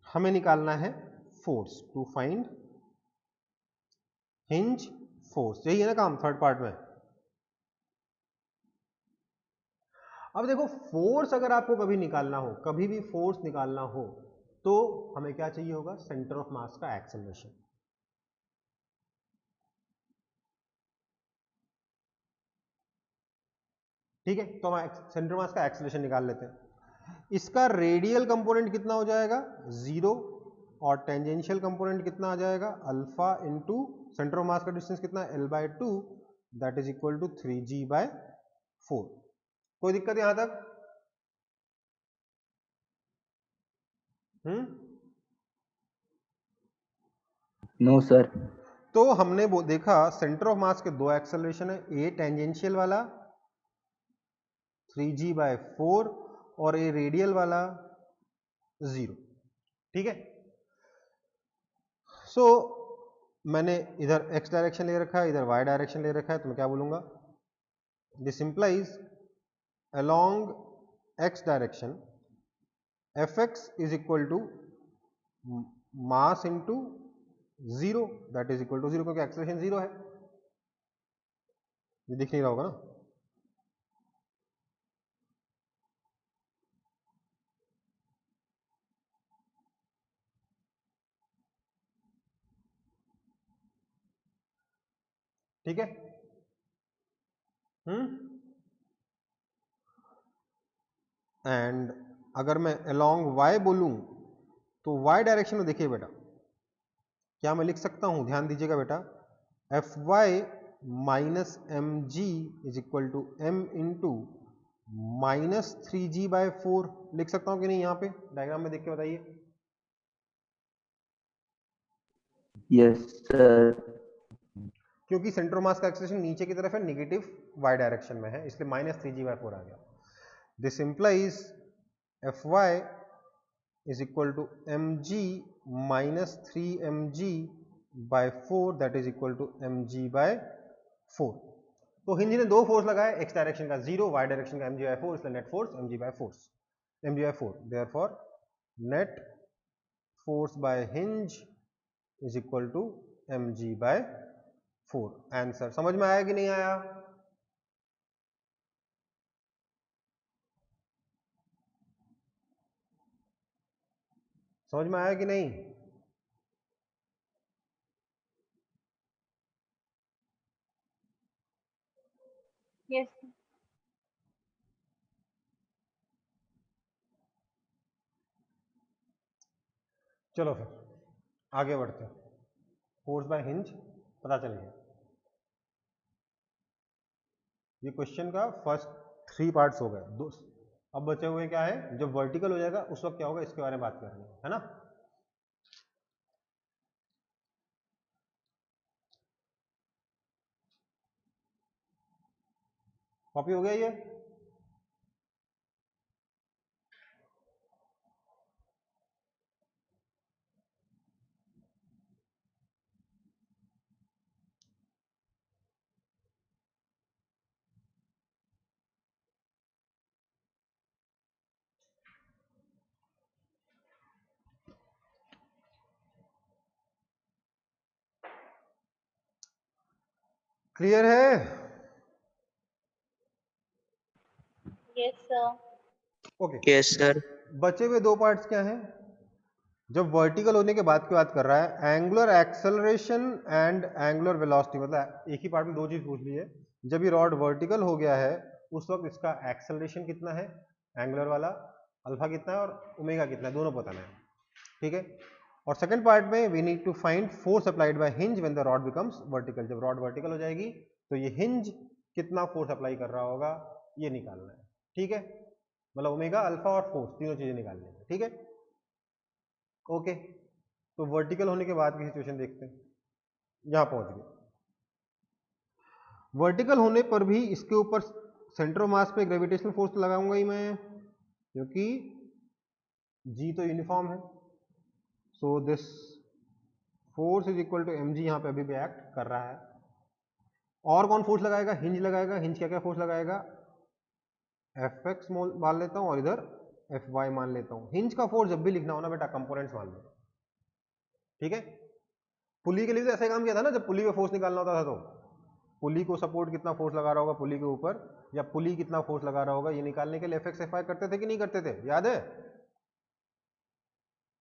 हमें निकालना है force, to find hinge force, यही है ना काम थर्ड पार्ट में। अब देखो, फोर्स अगर आपको कभी निकालना हो, कभी भी फोर्स निकालना हो, तो हमें क्या चाहिए होगा, सेंटर ऑफ मास का एक्सेलरेशन। ठीक है, तो हम सेंटर मास का एक्सेलरेशन निकाल लेते हैं। इसका रेडियल कंपोनेंट कितना हो जाएगा 0, और टेंजेंशियल कंपोनेंट कितना आ जाएगा alpha into centre of mass का डिस्टेंस कितना है l/2, that is equal to 3g/4। कोई दिक्कत यहां तक? No, sir. तो हमने वो देखा, सेंटर ऑफ मास के दो एक्सेलरेशन है, ए टेंजेंशियल वाला 3g/4 और ए रेडियल वाला 0। ठीक है, सो मैंने इधर x डायरेक्शन ले रखा है, इधर y डायरेक्शन ले रखा है, तो मैं क्या बोलूंगा, this implies along x direction fx is equal to mass into 0, that is equal to 0, क्योंकि एक्सेलरेशन 0 है। ये दिख नहीं रहा होगा ना? ठीक है। एंड अगर मैं along y बोलूं तो y डायरेक्शन में देखिए बेटा, क्या मैं लिख सकता हूं, ध्यान दीजिएगा बेटा, f Y minus M G is equal to m into minus 3g/4 लिख सकता हूं कि नहीं? यहां पे डायग्राम में देख के बताइए। Yes, sir. क्योंकि सेंटर मास का एक्सेलरेशन नीचे की तरफ है, निगेटिव y डायरेक्शन में है, इसलिए माइनस 3g/4 आ गया। This implies f y is equal to m g minus 3mg/4, that is equal to mg/4। तो हिंज ने दो फोर्स लगाए, एक्स डायरेक्शन का 0, वाई डायरेक्शन का mg/4, इसलिए net force mg/4। Therefore net force by hinge is equal to mg/4। Answer समझ में आया कि नहीं आया? समझ में आया कि नहीं? Yes, sir. चलो फिर आगे बढ़ते हैं। फोर्स बाय हिंज पता चल गया। ये क्वेश्चन का फर्स्ट 3 पार्ट्स हो गए, दो। अब बचे हुए क्या है, जब वर्टिकल हो जाएगा उस वक्त क्या होगा, इसके बारे में बात करनी है ना। कॉपी हो गया ये? क्लियर है? Yes, sir. Okay. Yes sir. बचे हुए दो पार्ट्स क्या हैं? जब वर्टिकल होने के बाद की बात कर रहा है, angular acceleration and angular velocity, मतलब एक ही पार्ट में दो चीज पूछ ली है। जब ये रॉड वर्टिकल हो गया है उस वक्त इसका एक्सेलरेशन कितना है, एंगुलर वाला, अल्फा कितना है और ओमेगा कितना है, दोनों बताना है। ठीक है। और सेकंड पार्ट में we need to find force applied by hinge when the rod becomes vertical. जब रॉड वर्टिकल हो जाएगी तो ये हिंज कितना फोर्स अप्लाई कर रहा होगा, ये निकालना है। ठीक है, मतलब ओमेगा, अल्फा और फोर्स, तीनों चीजें निकालनी है। ठीक है, ओके। तो वर्टिकल होने के बाद की सिचुएशन देखते हैं। यहां पहुंच गए। वर्टिकल होने पर भी इसके ऊपर सेंटर ऑफ मास पे ग्रेविटेशनल फोर्स लगाऊंगा ही मैं, क्योंकि जी तो यूनिफॉर्म है। So this force is equal to mg, यहां पे अभी भी एक्ट कर रहा है। और कौन फोर्स लगाएगा? हिंज लगाएगा। हिंज क्या क्या फोर्स लगाएगा? Fx मान लेता हूं और इधर Fy मान लेता हूं। हिंज का फोर्स जब भी लिखना हो ना बेटा, कंपोनेंट्स मान लो। ठीक है। पुली के लिए तो ऐसे काम किया था ना, जब पुली पे फोर्स निकालना होता था तो पुली को सपोर्ट कितना फोर्स लगा रहा होगा पुली के ऊपर, या पुली कितना फोर्स लगा रहा होगा, ये निकालने के लिए Fx Fy करते थे कि नहीं करते थे? याद है?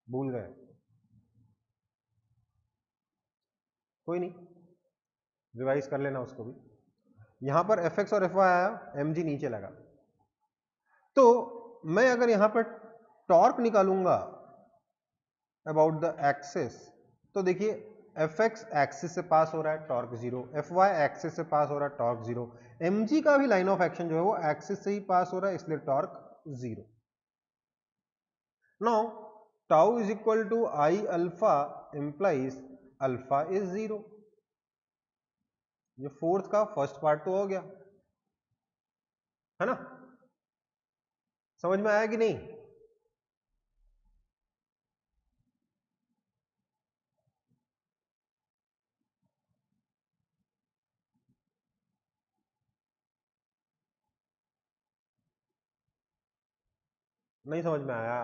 भूल गए? कोई नहीं, रिवाइज कर लेना उसको भी। यहां पर Fx और Fy आया, mg नीचे लगा। तो मैं अगर यहां पर टॉर्क निकालूंगा अबाउट द एक्सिस, तो देखिए Fx एक्सिस से पास हो रहा है, टॉर्क 0। Fy एक्सिस से पास हो रहा है, टॉर्क 0। mg का भी लाइन ऑफ एक्शन जो है वो एक्सिस से ही पास हो रहा है, इसलिए torque 0। Now tau is equal to I alpha implies alpha is 0। ये फोर्स का फर्स्ट पार्ट तो हो गया, है ना? समझ में आया कि नहीं? नहीं समझ में आया?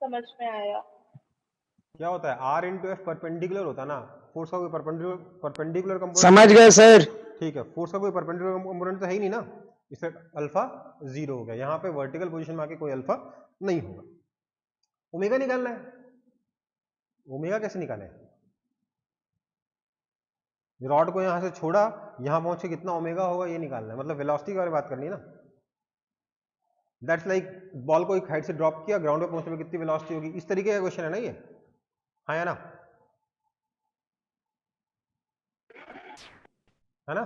समझ में आया। क्या होता है? आर इंटू एफ परपेंडिकुलर होता है ना, फोर्स का कोई परपेंडिकुलर कंपोनेंट समझ गए सर। ठीक है, फोर्स का कोई परपेंडिकुलर कंपोनेंट तो है ही नहीं ना, इसलिए अल्फा 0 हो गया। यहाँ पे वर्टिकल पोजीशन में आके कोई अल्फा नहीं होगा। ओमेगा निकालना है। ओमेगा कैसे निकाले? रॉड को यहां से छोड़ा, यहां पहुंच के कितना ओमेगा होगा ये निकालना है, मतलब वेलोसिटी के बारे में बात करनी है ना। दैट्स लाइक बॉल को एक हाइट से ड्रॉप किया, ग्राउंड पे पहुंचने में कितनी वेलोसिटी होगी, इस तरीके का क्वेश्चन है ना ये, हाँ या ना? है ना?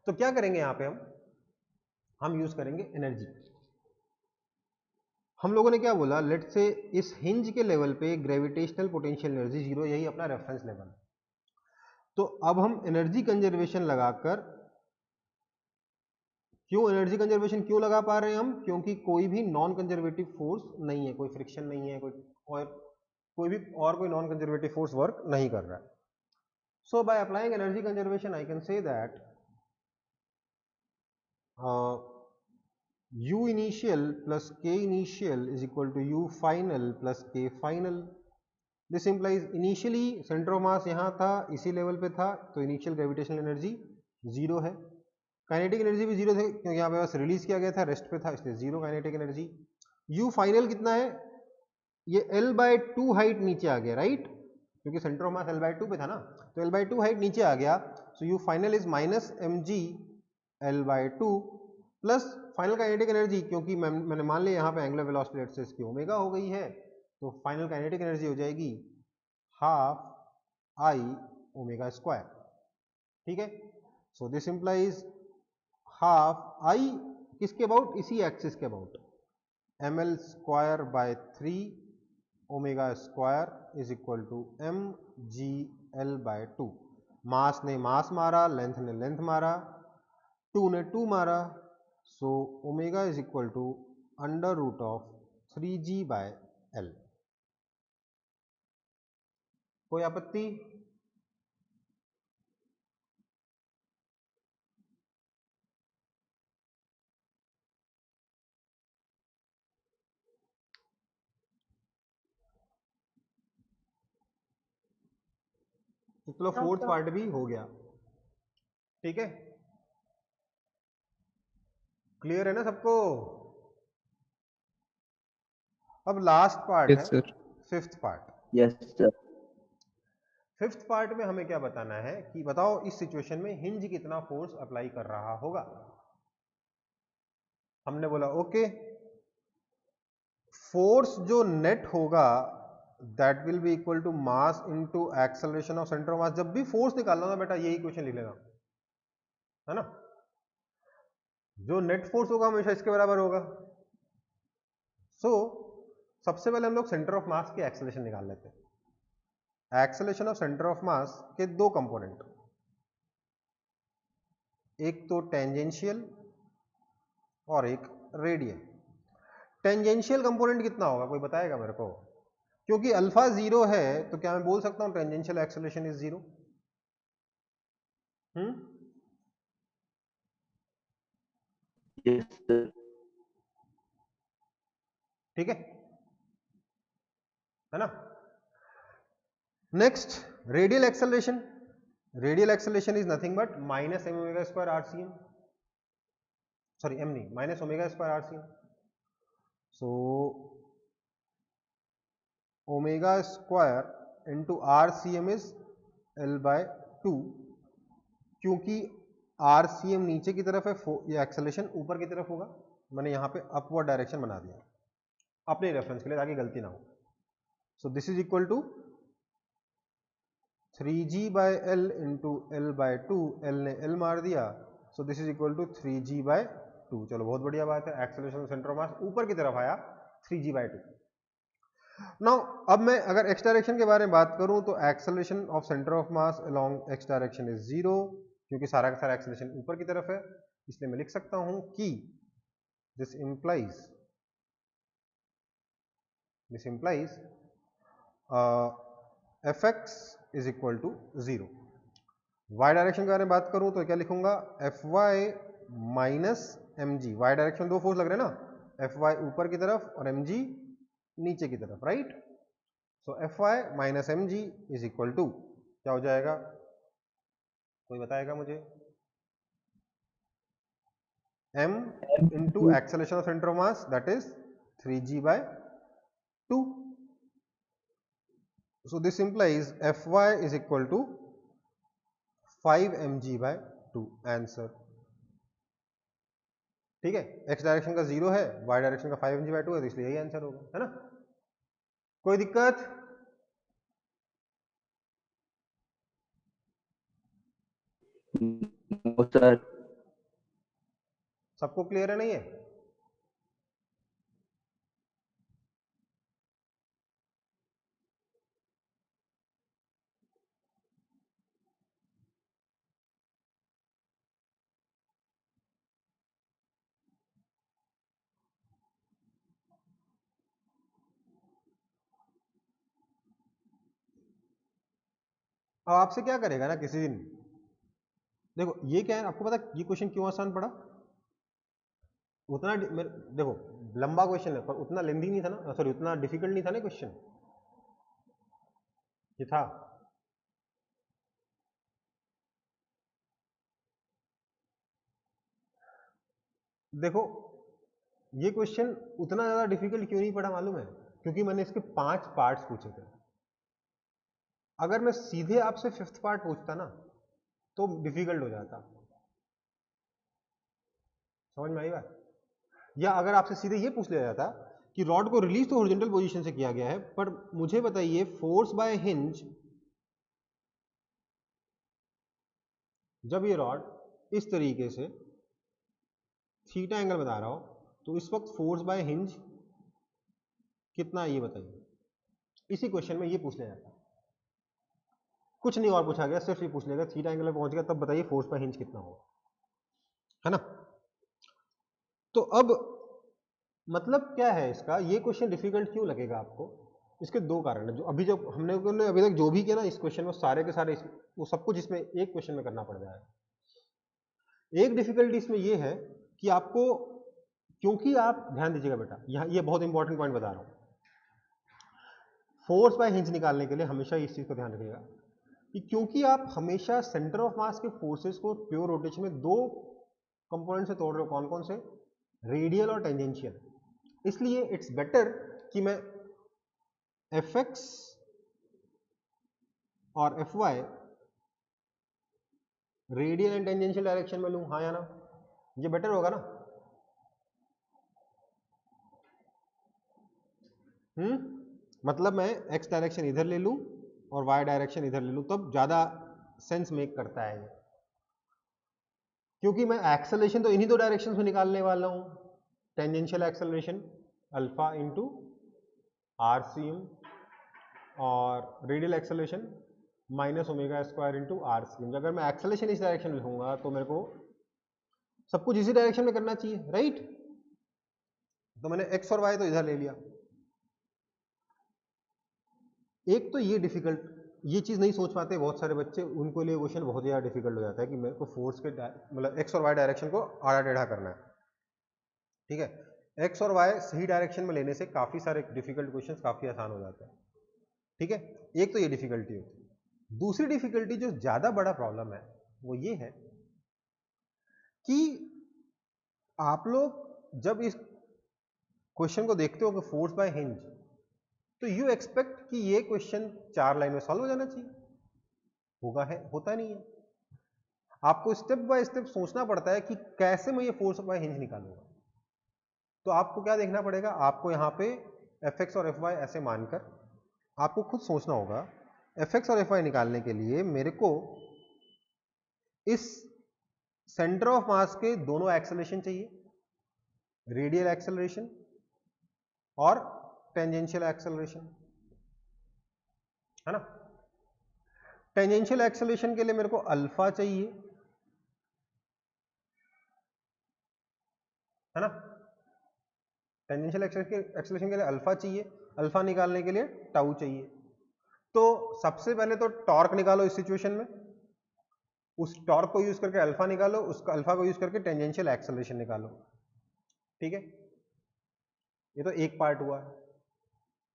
तो क्या करेंगे यहाँ पे हम यूज करेंगे एनर्जी। हम लोगों ने क्या बोला, लेट से इस हिंज के लेवल पे ग्रेविटेशनल पोटेंशियल एनर्जी 0, यही अपना रेफरेंस लेवल है। तो अब हम एनर्जी कंजर्वेशन लगाकर, क्यों एनर्जी कंजर्वेशन क्यों लगा पा रहे हैं हम? क्योंकि कोई भी नॉन कंजर्वेटिव फोर्स नहीं है, कोई फ्रिक्शन नहीं है, कोई नॉन कंजर्वेटिव फोर्स वर्क नहीं कर रहा है। So by applying energy conservation I can say that U initial plus K initial is equal to U final plus K final. This implies initially center of mass यहाँ था, इसी level पे था, तो इनिशियल ग्रेविटेशनल एनर्जी 0 है। Kinetic energy भी 0 थे क्योंकि यहाँ पे बस रिलीज किया गया था, रेस्ट पे था, इसलिए 0 काइनेटिक एनर्जी। U फाइनल कितना है? ये L/2 हाइट नीचे आ गया, राइट? क्योंकि सेंटर ऑफ मास L/2 पे था ना, तो L/2 हाइट नीचे आ गया। सो U final is minus mg L/2 plus final kinetic energy, क्योंकि मैंने मान लिया यहाँ पे एंगुलर वेलोसिटी लेट से इसकी ओमेगा हो गई है, तो फाइनल काइनेटिक एनर्जी हो जाएगी हाफ आई ओमेगा स्क्वायर। ठीक है, so this implies half I किसके अबाउट? इसी एक्सिस के about, ml square by 3 omega square is equal to mgl/2। Mass ने मास मारा, लेंथ ने लेंथ मारा, 2 ने 2 मारा, so omega is equal to under root of 3g/l। कोई आपत्ति? चलो फोर्थ पार्ट भी हो गया, ठीक है, क्लियर है ना सबको? अब लास्ट पार्ट है, Yes, sir. Fifth part. Yes, sir. Fifth part में हमें क्या बताना है कि बताओ इस सिचुएशन में हिंज कितना फोर्स अप्लाई कर रहा होगा। हमने बोला ओके, फोर्स जो नेट होगा that will be equal to mass into acceleration of centre of mass. जब भी फोर्स निकालना ना बेटा यही क्वेश्चन लिख लेना, है ना? जो नेट फोर्स होगा हमेशा इसके बराबर होगा। सबसे पहले हम लोग सेंटर ऑफ मास की एक्सेलरेशन निकाल लेते हैं। एक्सेलरेशन ऑफ सेंटर ऑफ मास के दो कंपोनेंट, एक तो टेंजेंशियल और एक रेडियल। टेंजेंशियल कंपोनेंट कितना होगा, कोई बताएगा मेरे को? क्योंकि अल्फा 0 है तो क्या मैं बोल सकता हूं tangential acceleration is 0? Yes, sir. ठीक है ना? Next radial acceleration. Radial acceleration is nothing but minus M omega square RCM, sorry M नहीं, minus omega square RCM. So omega square into RCM is L/2, क्योंकि RCM नीचे की तरफ है, ये एक्सेलरेशन ऊपर की तरफ होगा। मैंने यहाँ पे अपवर्ड डायरेक्शन बना दिया अपने रेफरेंस के लिए ताकि गलती ना हो। So this is equal to 3g/l into L/2, L ने L मार दिया, so this is equal to 3g/2। चलो बहुत बढ़िया बात है, एक्सेलरेशन सेंटर ऑफ मास ऊपर की तरफ आया 3g/2। नाउ अब मैं अगर एक्स डायरेक्शन के बारे में बात करूं तो acceleration of centre of mass along x direction is 0, क्योंकि सारा का सारा एक्सेलरेशन ऊपर की तरफ है, इसलिए मैं लिख सकता हूं कि this implies F X is equal to 0। Y direction के बारे में बात करूं तो क्या लिखूंगा, F Y minus M G. Y direction दो फोर्स लग रहे हैं ना, एफ वाई ऊपर की तरफ और एम जी नीचे की तरफ, right. So F Y minus M G is equal to क्या हो जाएगा, कोई बताएगा मुझे, m into acceleration of centre of mass that is 3g/2। so this implies Fy is equal to 5 mg/2 answer. ठीक है, x डायरेक्शन का 0 है, y डायरेक्शन का 5 mg/2 है, तो इसलिए यही आंसर होगा, है ना। कोई दिक्कत? No, sir. सबको क्लियर है नहीं है? अब आपसे क्या करेगा ना किसी दिन, देखो ये क्या है, आपको पता ये क्वेश्चन क्यों आसान पड़ा, उतना देखो लंबा क्वेश्चन है पर उतना लेंदी नहीं था ना, सॉरी उतना डिफिकल्ट नहीं था ना क्वेश्चन, ये था। देखो ये क्वेश्चन उतना ज्यादा डिफिकल्ट क्यों नहीं पड़ा मालूम है, क्योंकि मैंने इसके 5 पार्ट्स पूछे थे। अगर मैं सीधे आपसे 5th पार्ट पूछता ना तो डिफिकल्ट हो जाता, समझ में आई बात। या अगर आपसे सीधे ये पूछ लिया जाता कि रॉड को रिलीज तो हॉरिजॉन्टल पोजीशन से किया गया है, पर मुझे बताइए फोर्स बाय हिंज, जब ये रॉड इस तरीके से थीटा एंगल बता रहा हो तो इस वक्त फोर्स बाय हिंज कितना है ये बताइए। इसी क्वेश्चन में ये पूछ लिया जाता, कुछ नहीं और पूछा गया, सिर्फ ये पूछ लेगा थीटा एंगल में पहुंच गया तब बताइए फोर्स बाय हिंज कितना होगा, है ना। तो अब मतलब क्या है इसका, ये क्वेश्चन डिफिकल्ट क्यों लगेगा आपको, इसके दो कारण है। जो हमने अभी तक जो भी किया ना इस क्वेश्चन में, सारे के सारे वो सब कुछ इसमें एक क्वेश्चन में करना पड़ जाएगा। एक डिफिकल्टी इसमें ये है कि आपको, क्योंकि आप ध्यान दीजिएगा बेटा, यहाँ ये बहुत इंपॉर्टेंट पॉइंट बता रहा हूं, फोर्स बाय हिंज निकालने के लिए हमेशा इस चीज को ध्यान रखिएगा कि क्योंकि आप हमेशा सेंटर ऑफ मास के फोर्सेस को प्योर रोटेशन में दो कंपोनेंट से तोड़ रहे हो, कौन कौन से, रेडियल और टेंजेंशियल, इसलिए इट्स बेटर कि मैं Fx और Fy radial and tangential direction में लूं, हाँ या ना, ये बेटर होगा ना। मतलब मैं x डायरेक्शन इधर ले लूं और y डायरेक्शन इधर ले लूं, तब ज्यादा सेंस मेक करता है ये, क्योंकि मैं एक्सेलरेशन तो इन्हीं दो डायरेक्शन में निकालने वाला हूं, tangential acceleration alpha into RCM और radial acceleration minus omega square into RCM। अगर मैं एक्सेलरेशन इस डायरेक्शन में लिखूंगा तो मेरे को सब कुछ इसी डायरेक्शन में करना चाहिए, राइट। तो मैंने x और y तो इधर ले लिया। एक तो ये डिफिकल्ट, ये चीज नहीं सोच पाते बहुत सारे बच्चे, उनको लिए क्वेश्चन बहुत ज्यादा डिफिकल्ट हो जाता है कि मेरे को फोर्स के मतलब x और y डायरेक्शन को आड़ा टेढ़ा करना है, ठीक है। x और y सही डायरेक्शन में लेने से काफी सारे डिफिकल्ट क्वेश्चंस काफी आसान हो जाते हैं, ठीक है। एक तो ये डिफिकल्टी होती है। दूसरी डिफिकल्टी जो ज्यादा बड़ा प्रॉब्लम है वो ये है कि आप लोग जब इस क्वेश्चन को देखते हो कि फोर्स बाय हिंज, तो यू एक्सपेक्ट कि ये क्वेश्चन 4 लाइन में सॉल्व हो जाना चाहिए, होगा है, होता नहीं है। आपको स्टेप बाय स्टेप सोचना पड़ता है कि कैसे मैं ये फोर्स बाय हिंज निकालूंगा। तो आपको क्या देखना पड़ेगा, आपको यहाँ पे Fx और Fy ऐसे मानकर आपको खुद सोचना होगा, Fx और Fy निकालने के लिए मेरे को इस सेंटर ऑफ मास के दोनों एक्सेलरेशन चाहिए, रेडियल एक्सेलरेशन और टेंजेंशियल एक्सेलरेशन, है ना। टेंजेंशियल एक्सेलरेशन के लिए मेरे को अल्फा चाहिए, है ना। टेंजेंशियल एक्सेलरेशन के लिए अल्फा चाहिए, अल्फा निकालने के लिए टाउ चाहिए। तो सबसे पहले तो टॉर्क निकालो इस सिचुएशन में, उस टॉर्क को यूज करके अल्फा निकालो, उसका अल्फा को यूज करके टेंजेंशियल एक्सेलरेशन निकालो। ठीक है, ये तो एक पार्ट हुआ है,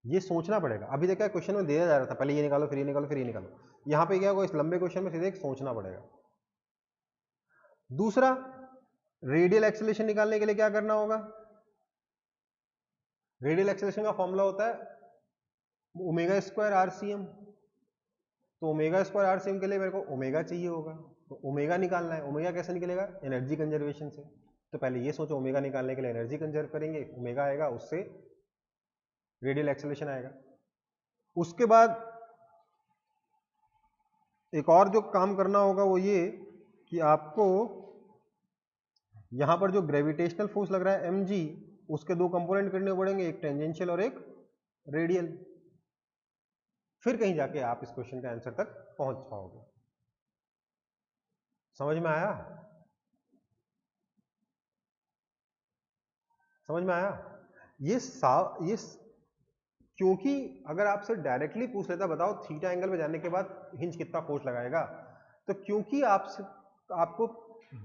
ये सोचना पड़ेगा। अभी देखा क्वेश्चन में दिया जा रहा था पहले ये निकालो फिर ये निकालो फिर ये निकालो, यहां पे क्या होगा, इस लंबे क्वेश्चन में सीधे एक सोचना पड़ेगा। दूसरा, रेडियल एक्सेलरेशन निकालने के लिए क्या करना होगा, रेडियल एक्सेलरेशन का फॉर्मूला होता है ओमेगा स्क्वायर आरसीएम। तो ओमेगा स्क्वायर आरसीएम के लिए मेरे को ओमेगा चाहिए होगा, तो ओमेगा निकालना है। ओमेगा कैसे निकलेगा, एनर्जी कंजर्वेशन से। तो पहले ये सोचो ओमेगा निकालने के लिए एनर्जी कंजर्व करेंगे, ओमेगा आएगा, उससे रेडियल एक्सेलरेशन आएगा। उसके बाद एक और जो काम करना होगा वो ये कि आपको यहां पर जो ग्रेविटेशनल फोर्स लग रहा है mg, उसके दो कंपोनेंट करने पड़ेंगे, एक टेंजेंशियल और एक रेडियल। फिर कहीं जाके आप इस क्वेश्चन के आंसर तक पहुंच पाओगे। समझ में आया, समझ में आया? ये क्योंकि अगर आपसे डायरेक्टली पूछ लेता बताओ थीटा एंगल में जाने के बाद हिंज कितना फोर्स लगाएगा, तो क्योंकि आपको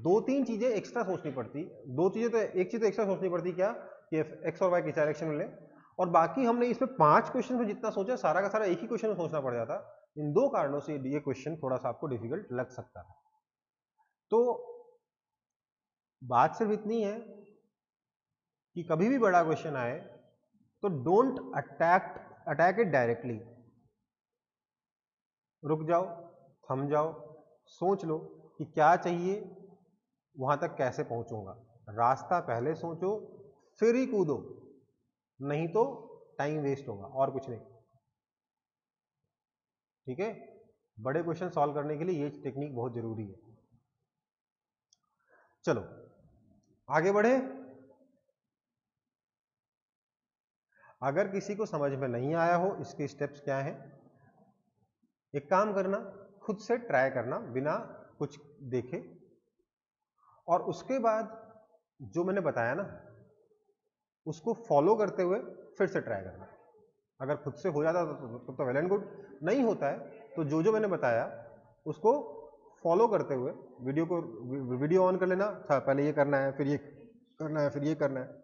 दो तीन चीजें एक्स्ट्रा सोचनी पड़ती, दो चीजें तो एक चीज तो एक्स्ट्रा सोचनी पड़ती, क्या कि एक्स और वाई किस डायरेक्शन में ले, और बाकी हमने इसमें 5 क्वेश्चन में जितना सोचा सारा का सारा एक ही क्वेश्चन में सोचना पड़ जाता। इन दो कारणों से ये क्वेश्चन थोड़ा सा आपको डिफिकल्ट लग सकता है। तो बात सिर्फ इतनी है कि कभी भी बड़ा क्वेश्चन आए तो डोंट अटैक इट डायरेक्टली। रुक जाओ, थम जाओ, सोच लो कि क्या चाहिए, वहां तक कैसे पहुंचूंगा, रास्ता पहले सोचो फिर ही कूदो, नहीं तो टाइम वेस्ट होगा और कुछ नहीं। ठीक है, बड़े क्वेश्चन सॉल्व करने के लिए ये टेक्निक बहुत जरूरी है। चलो आगे बढ़े। अगर किसी को समझ में नहीं आया हो इसके स्टेप्स क्या हैं, एक काम करना, खुद से ट्राई करना बिना कुछ देखे, और उसके बाद जो मैंने बताया ना उसको फॉलो करते हुए फिर से ट्राई करना। अगर खुद से हो जाता तो वेल एंड गुड, नहीं होता है तो जो जो मैंने बताया उसको फॉलो करते हुए वीडियो ऑन कर लेना। अच्छा पहले ये करना है, फिर ये करना है, फिर ये करना है,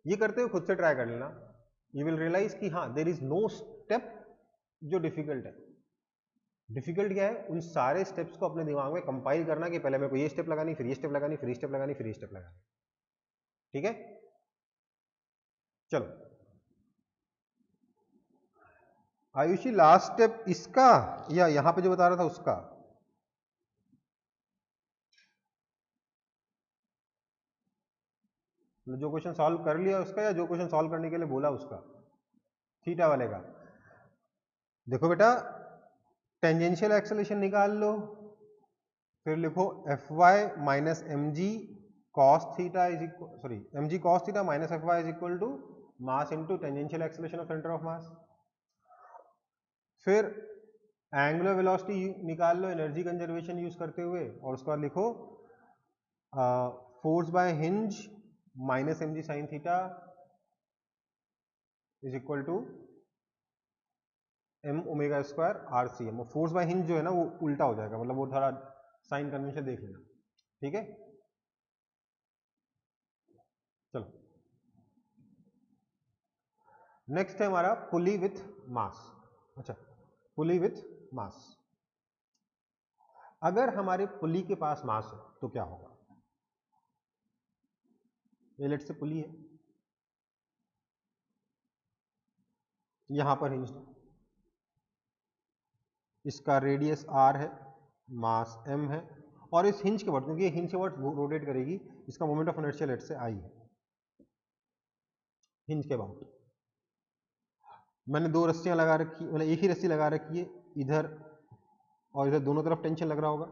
ये करते हुए खुद से ट्राई कर लेना। यू विल रियलाइज कि हाँ देयर इज नो स्टेप जो डिफिकल्ट है। डिफिकल्ट क्या है, उन सारे स्टेप्स को अपने दिमाग में कंपाइल करना कि पहले मेरे को ये स्टेप लगानी, फिर ये स्टेप लगानी, फिर ये स्टेप लगानी, फिर ये स्टेप लगानी। ठीक है, चलो आयुषी लास्ट स्टेप इसका या यहां पे जो बता रहा था उसका? जो क्वेश्चन सॉल्व कर लिया उसका या जो क्वेश्चन सॉल्व करने के लिए बोला उसका? थीटा वाले का। देखो बेटा, टेंजेंशियल एक्सेलरेशन निकाल लो, फिर लिखो Fy minus mg cos theta is equal, sorry mg cos theta minus Fy is equal to mass into tangential acceleration of centre of mass. फिर एंगुलर वेलोसिटी निकाल लो एनर्जी कंजर्वेशन यूज करते हुए, और उसके बाद लिखो force by hinge minus mg sine theta is equal to m omega square RCM। और force by hinge जो है ना वो उल्टा हो जाएगा, मतलब वो थोड़ा साइन कन्वेंशन देख लेना। ठीक है, चलो नेक्स्ट है हमारा पुली विथ मास। अच्छा, पुली विथ मास, अगर हमारे पुली के पास मास हो तो क्या होगा? ये लेट से पुली है, यहां पर हिंज, इसका रेडियस r है, मास m है, और इस हिंज के वर्ड, क्योंकि ये हिंज के वर्ड रोटेट करेगी, इसका मोमेंट ऑफ इनर्शिया लेट से I है। हिंज के बाद मैंने दो रस्सियां लगा रखी, मतलब एक ही रस्सी लगा रखी है, इधर और इधर दोनों तरफ टेंशन लग रहा होगा।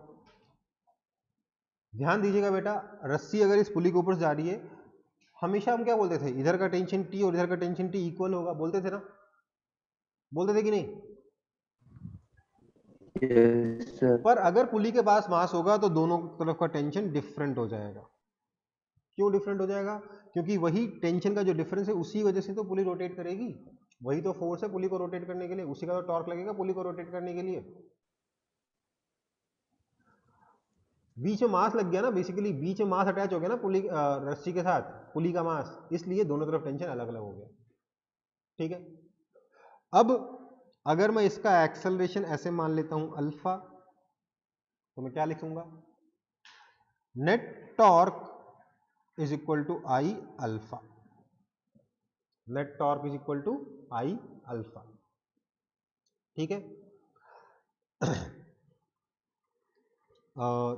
ध्यान दीजिएगा बेटा, रस्सी अगर इस पुली के ऊपर जा रही है, हमेशा हम क्या बोलते थे, इधर का टेंशन T और इधर का टेंशन T इक्वल होगा, बोलते थे ना, बोलते थे कि नहीं? Yes, sir. पर अगर पुली के पास मास होगा तो दोनों तरफ का टेंशन डिफरेंट हो जाएगा। क्यों डिफरेंट हो जाएगा? क्योंकि वही टेंशन का जो डिफरेंस है उसी वजह से तो पुली रोटेट करेगी। वही तो फोर्स है पुली को रोटेट करने के लिए, उसी का तो टॉर्क लगेगा पुली को रोटेट करने के लिए। बीच में मास लग गया ना, बेसिकली बीच में मास अटैच हो गया ना पुली रस्सी के साथ, पुली का मास, इसलिए दोनों तरफ टेंशन अलग अलग हो गया। ठीक है, अब अगर मैं इसका एक्सेलरेशन ऐसे मान लेता हूं अल्फा, तो मैं क्या लिखूंगा, net torque is equal to I alpha, net torque is equal to I alpha. ठीक है,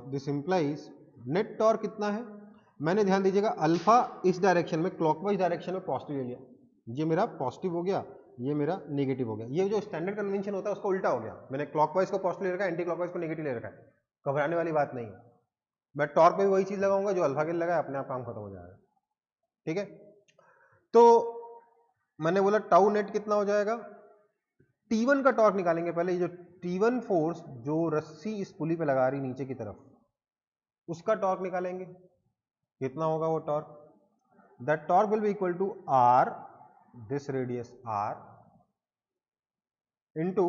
दिस इंप्लाइज नेट टॉर्क कितना है, मैंने ध्यान दीजिएगा अल्फा इस डायरेक्शन में क्लॉकवाइज डायरेक्शन में पॉजिटिव ले लिया, ये मेरा पॉजिटिव हो गया, ये मेरा नेगेटिव हो गया। ये जो स्टैंडर्ड कन्वेंशन होता है उसका उल्टा हो गया, मैंने क्लॉकवाइज को पॉजिटिव ले रखा है, एंटी क्लॉकवाइज को नेगेटिव ले रखा है। घबराने वाली बात नहीं है, मैं टॉर्क पे भी वही चीज लगाऊंगा जो अल्फा के लिए लगाया, अपने आप काम खत्म हो जाएगा। ठीक है, तो मैंने बोला टाउ नेट कितना हो जाएगा, T1 का टॉर्क निकालेंगे पहले, ये जो T1 फोर्स जो रस्सी इस पुली पे लगा रही नीचे की तरफ, उसका टॉर्क निकालेंगे, कितना होगा वो torque, that torque will be equal to R, this radius R into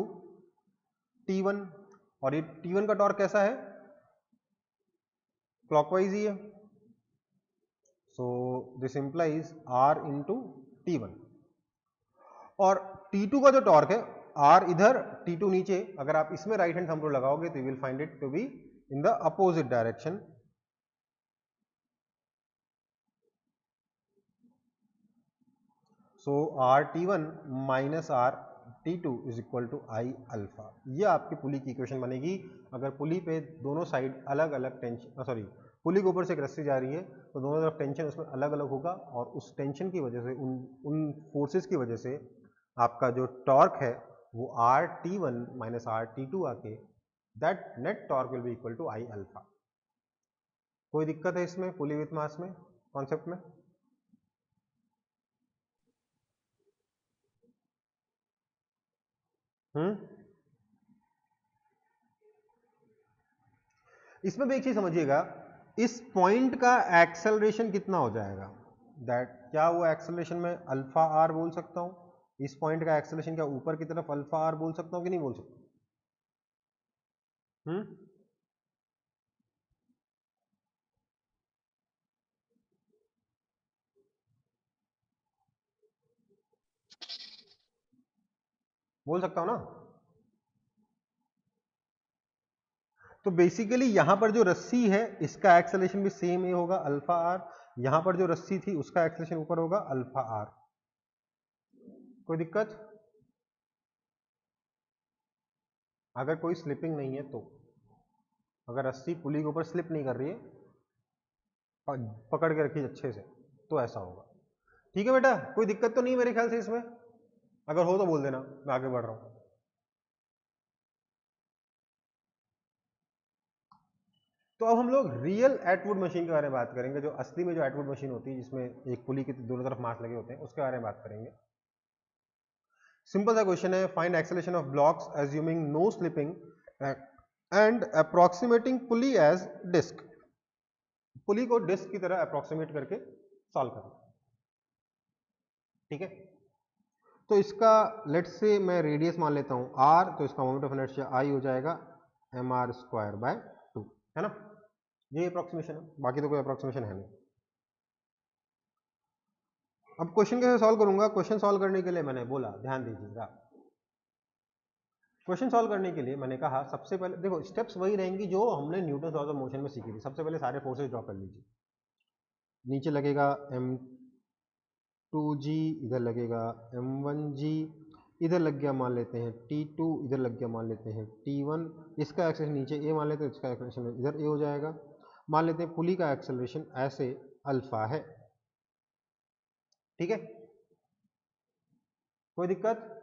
T1, और ये T1 का टॉर्क कैसा है, क्लॉकवाइज ही है, so this implies R into T1, और T2 का जो टॉर्क है R इधर T2 नीचे, अगर आप इसमें राइट हैंड थंब रूल लगाओगे तो you will find it to be in the opposite direction. So RT1 minus RT2 is equal to I alpha. ये आपकी पुली की इक्वेशन बनेगी अगर पुली पे दोनों साइड अलग अलग टेंशन, सॉरी पुली के ऊपर से एक रस्सी जा रही है तो दोनों तरफ टेंशन उसमें अलग अलग होगा, और उस टेंशन की वजह से उन फोर्सेस की वजह से आपका जो टॉर्क है वो RT1 माइनस RT2 आके that net torque will be equal to I alpha. कोई दिक्कत है इसमें पुली विथ मास में, कॉन्सेप्ट में? इसमें भी एक चीज समझिएगा, इस पॉइंट का एक्सेलरेशन कितना हो जाएगा, दैट क्या वो एक्सेलरेशन में अल्फा आर बोल सकता हूं, इस पॉइंट का एक्सेलरेशन क्या ऊपर की तरफ अल्फा आर बोल सकता हूं कि नहीं बोल सकता? बोल सकता हूं ना? तो बेसिकली यहां पर जो रस्सी है इसका एक्सेलरेशन भी सेम ही होगा अल्फा आर, यहां पर जो रस्सी थी उसका एक्सेलरेशन ऊपर होगा अल्फा आर। कोई दिक्कत? अगर कोई स्लिपिंग नहीं है तो, अगर रस्सी पुली के ऊपर स्लिप नहीं कर रही है, पकड़ के रखी अच्छे से, तो ऐसा होगा। ठीक है बेटा, कोई दिक्कत तो नहीं मेरे ख्याल से इसमें, अगर हो तो बोल देना, मैं आगे बढ़ रहा हूं। तो अब हम लोग रियल एटवुड मशीन के बारे में बात करेंगे, जो असली में जो एटवुड मशीन होती है जिसमें एक पुली के दोनों तरफ मास लगे होते हैं, उसके बारे में बात करेंगे। सिंपल सा क्वेश्चन है, find acceleration of blocks assuming no slipping and approximating pulley as disc. Pulley को डिस्क की तरह अप्रोक्सीमेट करके सॉल्व करना। ठीक है, तो इसका लेट्स से मैं रेडियस मान लेता हूं r, तो इसका मोमेंट ऑफ इनर्शिया I हो जाएगा mr²/2, है ना? ये अप्रोक्सीमेशन है, बाकी तो कोई अप्रोक्सीमेशन है नहीं। अब क्वेश्चन कैसे सॉल्व करूंगा, क्वेश्चन सॉल्व करने के लिए मैंने बोला, ध्यान दीजिएगा, क्वेश्चन सॉल्व करने के लिए मैंने कहा सबसे पहले देखो स्टेप्स वही रहेंगी जो हमने न्यूटन लॉज ऑफ मोशन में सीखी थी। सबसे पहले सारे फोर्सेस ड्रॉ कर लीजिए, नीचे लगेगा m2g, इधर लगेगा m1g, इधर लग गया मान लेते हैं T2, इधर लग गया मान लेते हैं T1, इसका एक्सेलरेशन नीचे a मान लेते हैं, इसका एक्सेलरेशन इधर a हो जाएगा। मान लेते हैं पुली का एक्सेलरेशन ऐसे अल्फा है। ठीक है, कोई दिक्कत?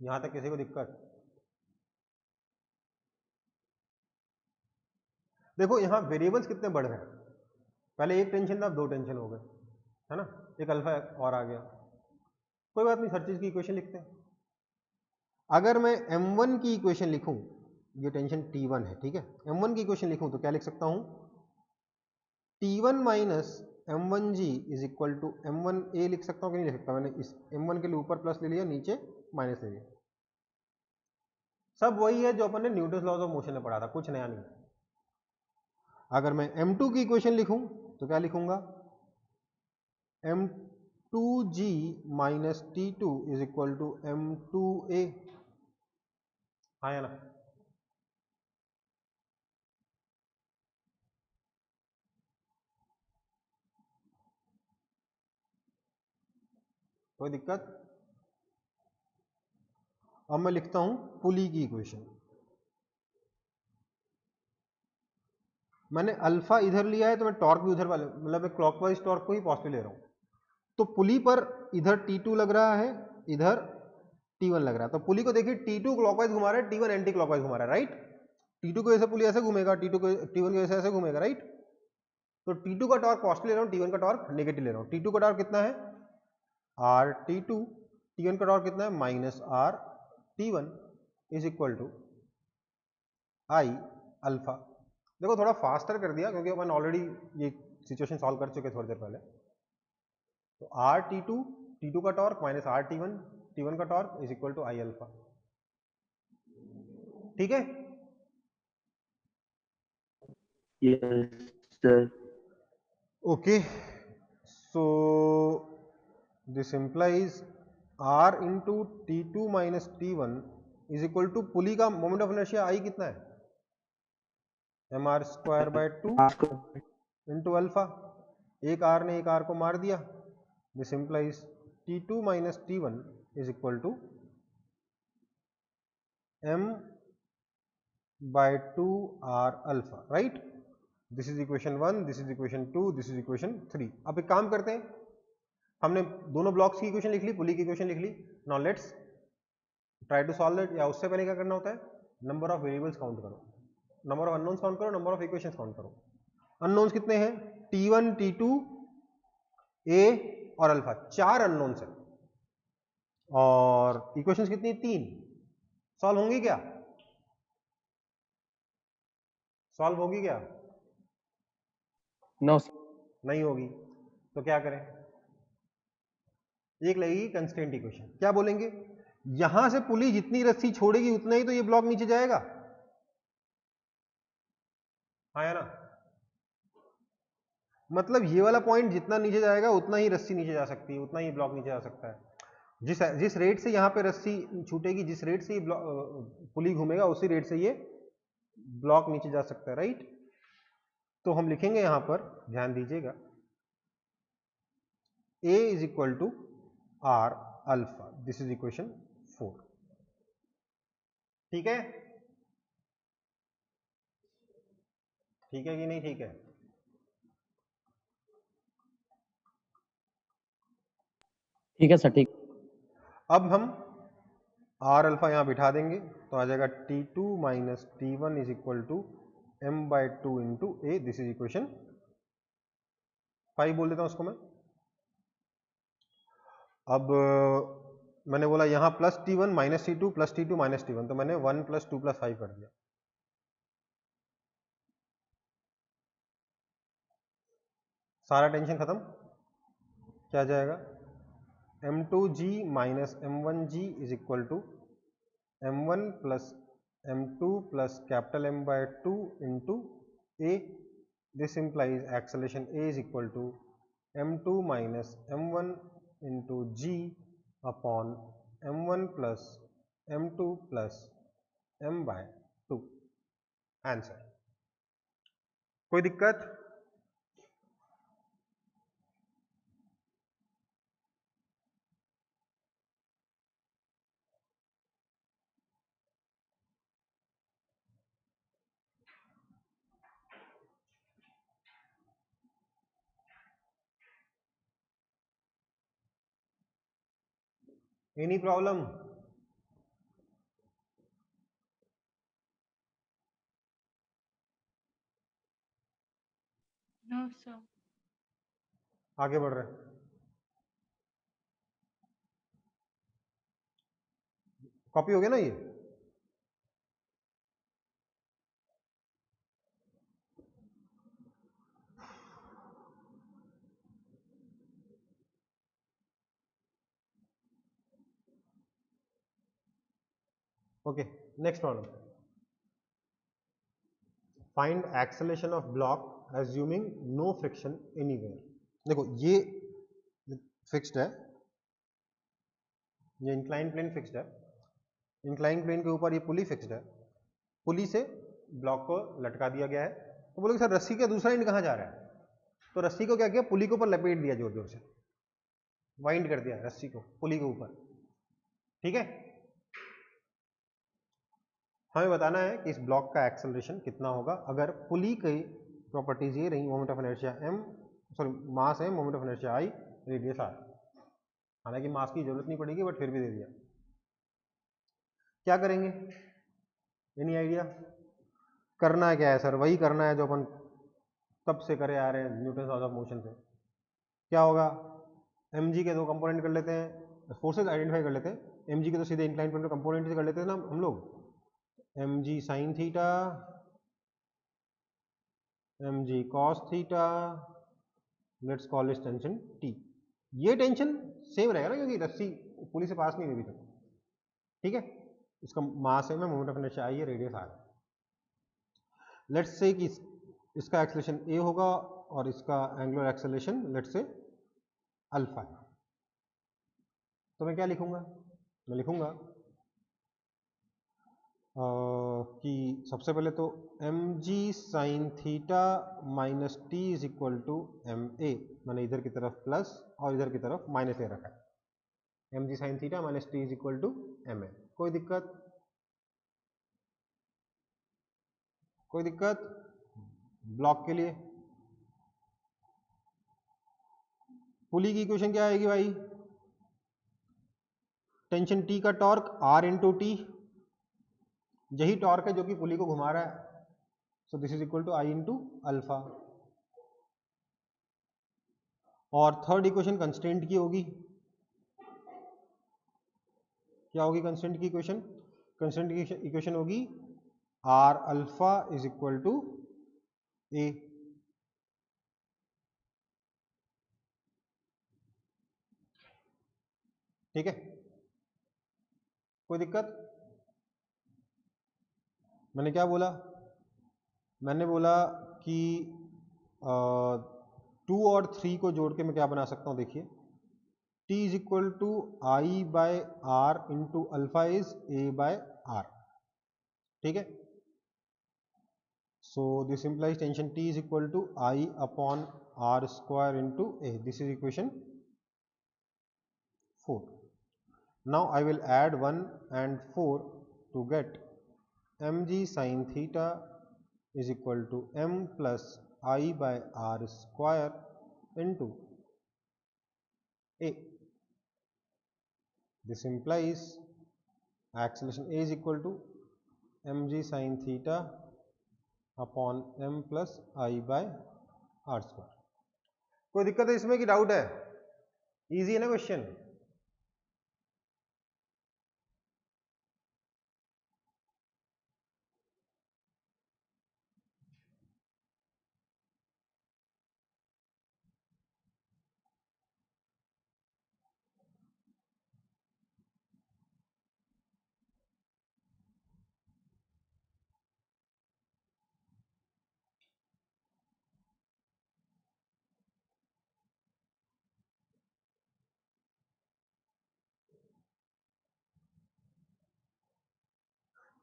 यहां तक किसी को दिक्कत? देखो यहां वेरिएबल्स कितने बढ़ गए, पहले एक टेंशन था अब दो टेंशन हो गए, है ना? एक अल्फा और आ गया, कोई बात नहीं, हर चीज की इक्वेशन लिखते हैं। अगर मैं m1 की इक्वेशन लिखूं, ये टेंशन T1 है, ठीक है, m1 की इक्वेशन लिखूं तो क्या लिख सकता हूं, T1 minus m1g is equal to m1a लिख सकता हूँ कि नहीं लिख सकता? मैंने इस m1 के लिए ऊपर प्लस ले लिया, नीचे माइनस ले लिया। सब वही है जो अपन ने न्यूटन्स लॉज ऑफ मोशन में पढ़ा था, कुछ नया नहीं। अगर मैं m2 की इक्वेशन लिखूं तो क्या लिखूंगा? m2g minus t2 is equal to m2a। हाँ या ना? कोई दिक्कत? अब मैं लिखता हूं पुली की इक्वेशन। मैंने अल्फा इधर लिया है तो मैं टॉर्क भी उधर वाले, मतलब मैं क्लॉकवाइज टॉर्क को ही पॉजिटिव ले रहा हूं। तो पुली पर इधर T2 लग रहा है, इधर T1 लग रहा है। तो पुली को देखिए, T2 क्लॉकवाइज घुमा रहा है, T1 एंटी क्लॉकवाइज घुमा रहा है, राइट? T2 को ऐसे पुली ऐसे घूमेगा, T1 को ऐसे घूमेगा, राइट? तो T2 का टॉर्क पॉजिटिव ले रहा हूँ, T1 का टॉर्क नेगेटिव ले रहा हूँ। T2 का टॉर्क कितना है? RT2, T1 का टॉर्क कितना है? Minus RT1 is equal to I alpha. देखो थोड़ा फास्टर कर दिया क्योंकि अपन ऑलरेडी ये सिचुएशन सॉल्व कर चुके थोड़ी देर पहले। तो RT2, T2 का टॉर्क माइनस RT1, T1 का torque is equal to I alpha. ठीक है? Yes, sir. Okay, so this implies R into T2 minus T1 is equal to पुली का मोमेंट ऑफ इनर्शिया I कितना है? mr square by 2 into alpha. एक R ने एक R को मार दिया। This implies T2 minus T1 is equal to m by 2 R alpha, right? This is equation 1, this is equation 2, this is equation 3। अब एक काम करते हैं, हमने दोनों ब्लॉक्स की इक्वेशन लिख ली, पुली की इक्वेशन लिख ली। Now let's try to solve it. या उससे पहले क्या करना होता है? नंबर ऑफ वेरिएबल्स काउंट करो, नंबर ऑफ अननोन्स काउंट करो, नंबर ऑफ इक्वेशंस काउंट करो। अननोन्स कितने हैं? T1, T2, A और अल्फा, 4 अननोन्स है। और इक्वेशंस कितनी? 3। सॉल्व होंगी क्या? सॉल्व होगी क्या? नो नहीं होगी। तो क्या करें? एक लगेगी कंस्ट्रेंट इक्वेशन। क्या बोलेंगे? यहां से पुली जितनी रस्सी छोड़ेगी उतना ही तो ये ब्लॉक नीचे जाएगा। हाँ या ना? मतलब ये वाला पॉइंट जितना नीचे जाएगा उतना ही रस्सी नीचे जा सकती है, उतना ही ब्लॉक नीचे जा सकता है। जिस रेट से यहां पे रस्सी छूटेगी, जिस रेट से ये पुली घूमेगा, उसी रेट से ये ब्लॉक नीचे जा सकता है, राइट? तो हम लिखेंगे यहां पर, ध्यान दीजिएगा, A is equal to R alpha. This is equation 4। ठीक है? ठीक है कि नहीं? ठीक है। ठीक है सर, ठीक। अब हम R अल्फा यहां बिठा देंगे तो आ जाएगा T2 minus T1 is equal to m by 2 into A. This is equation 5 बोल देता हूं उसको मैं। अब मैंने बोला यहां plus T1 minus T2 plus T2 minus T1, तो मैंने 1 प्लस 2 प्लस 5 कर दिया। सारा टेंशन खत्म। क्या जाएगा? m2g minus m1g is equal to m1 plus m2 plus capital M by 2 into A. This implies acceleration A is equal to m2 minus m1 into g upon m1 plus m2 plus m by 2। Answer. कोई दिक्कत? Any problem? No, sir. आगे बढ़ रहे हैं। Copy हो गया ना ये? Okay, next problem, find acceleration of block assuming no friction anywhere. देखो ये फिक्स्ड है, ये इंक्लाइन प्लेन फिक्स्ड है, इंक्लाइन प्लेन के ऊपर ये पुली फिक्स्ड है, पुली से ब्लॉक को लटका दिया गया है। तो बोलोगे सर रस्सी का दूसरा एंड कहाँ जा रहा है? तो रस्सी को क्या किया, पुली के ऊपर लपेट दिया, जोर जोर से वाइंड कर दिया रस्सी को पुली के ऊपर। ठीक है, हमें बताना है कि इस ब्लॉक का एक्सेलरेशन कितना होगा अगर पुली की प्रॉपर्टीज ये रही, moment of inertia m, sorry mass m, moment of inertia i, radius r। हालांकि मास की जरूरत नहीं पड़ेगी बट फिर भी दे दिया। क्या करेंगे, एनी आइडिया? करना है क्या है सर? वही करना है जो अपन तब से करे आ रहे हैं, न्यूटन लॉज ऑफ मोशन से। क्या होगा, mg के दो कंपोनेंट कर लेते हैं, फोर्सेज आइडेंटिफाई कर लेते हैं। mg के तो सीधे इंक्लाइन प्लेन कंपोनेंट से कर लेते हैं ना हम लोग, mg sine theta, mg cos theta, let's call this tension t। ये टेंशन सेम रहेगा ना क्योंकि रस्सी पुली से पास नहीं हुई अभी तक। ठीक है, इसका मास है, मोमेंट ऑफ इनर्शिया आई है, रेडियस आर। लेट्स से कि इसका एक्सेलरेशन a होगा और इसका angular acceleration let's say alpha है। तो मैं क्या लिखूंगा, मैं लिखूंगा कि सबसे पहले तो mg sine theta minus T is equal to M A, मैंने इधर की तरफ प्लस और इधर की तरफ माइनस ले रखा है। mg sine theta minus T is equal to M A. कोई दिक्कत? कोई दिक्कत? ब्लॉक के लिए पुली की इक्वेशन क्या आएगी भाई, टेंशन टी का टॉर्क r इंटू टी, यही टॉर्क है जो कि पुली को घुमा रहा है। So this is equal to I into alpha. और थर्ड इक्वेशन कंस्टेंट की होगी, क्या होगी कंस्टेंट की इक्वेशन? कंस्टेंट की इक्वेशन होगी R alpha is equal to A. ठीक है, कोई दिक्कत? मैंने क्या बोला, मैंने बोला कि 2 और 3 को जोड़ के मैं क्या बना सकता हूं, देखिए t is equal to I by R into alpha is A by are. ठीक है, so this implies tension t is equal to I upon R square into A. This is equation 4। Now I will add 1 and 4 to get mg sin theta is equal to m plus I by r square into a. This implies acceleration a is equal to mg sin theta upon m plus I by r square। कोई दिक्कत है इसमें कि doubt है? Easy है ना question?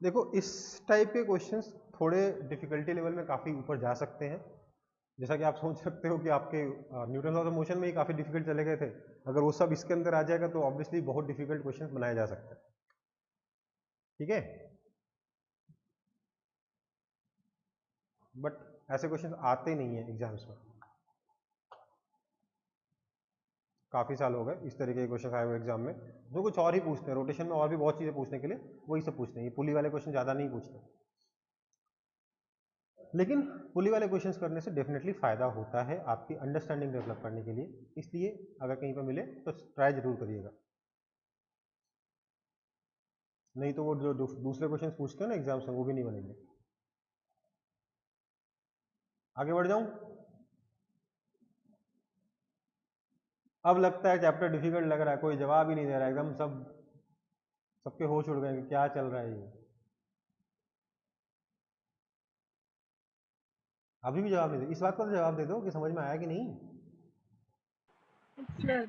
देखो इस टाइप के क्वेश्चंस थोड़े डिफिकल्टी लेवल में काफ़ी ऊपर जा सकते हैं। जैसा कि आप सोच सकते हो कि आपके न्यूटन लॉज ऑफ मोशन में ही काफ़ी डिफिकल्ट चले गए थे, अगर वो सब इसके अंदर आ जाएगा तो ऑब्वियसली बहुत डिफिकल्ट क्वेश्चंस बनाए जा सकते हैं। ठीक है, बट ऐसे क्वेश्चंस आते नहीं है एग्जाम्स में। काफ़ी साल हो गए इस तरीके के क्वेश्चन आए हुए एग्जाम में, जो कुछ और ही पूछते हैं, रोटेशन में और भी बहुत चीज़ें पूछने के लिए वही सब पूछते हैं, ये पुली वाले क्वेश्चन ज़्यादा नहीं पूछते। लेकिन पुली वाले क्वेश्चंस करने से डेफिनेटली फ़ायदा होता है आपकी अंडरस्टैंडिंग डेवलप करने के लिए, इसलिए अगर कहीं पर मिले तो ट्राई जरूर करिएगा। नहीं तो वो जो दूसरे क्वेश्चंस पूछते हैं ना एग्जाम्स में वो भी नहीं बनेंगे। आगे बढ़ जाऊं? अब लगता है चैप्टर डिफिकल्ट लग रहा है, कोई जवाब ही नहीं दे रहा है, एकदम सबके होश उड़ गए कि क्या चल रहा है ये। अभी भी जवाब नहीं दे, इस बात का तो जवाब दे दो कि समझ में आया कि नहीं। Sir,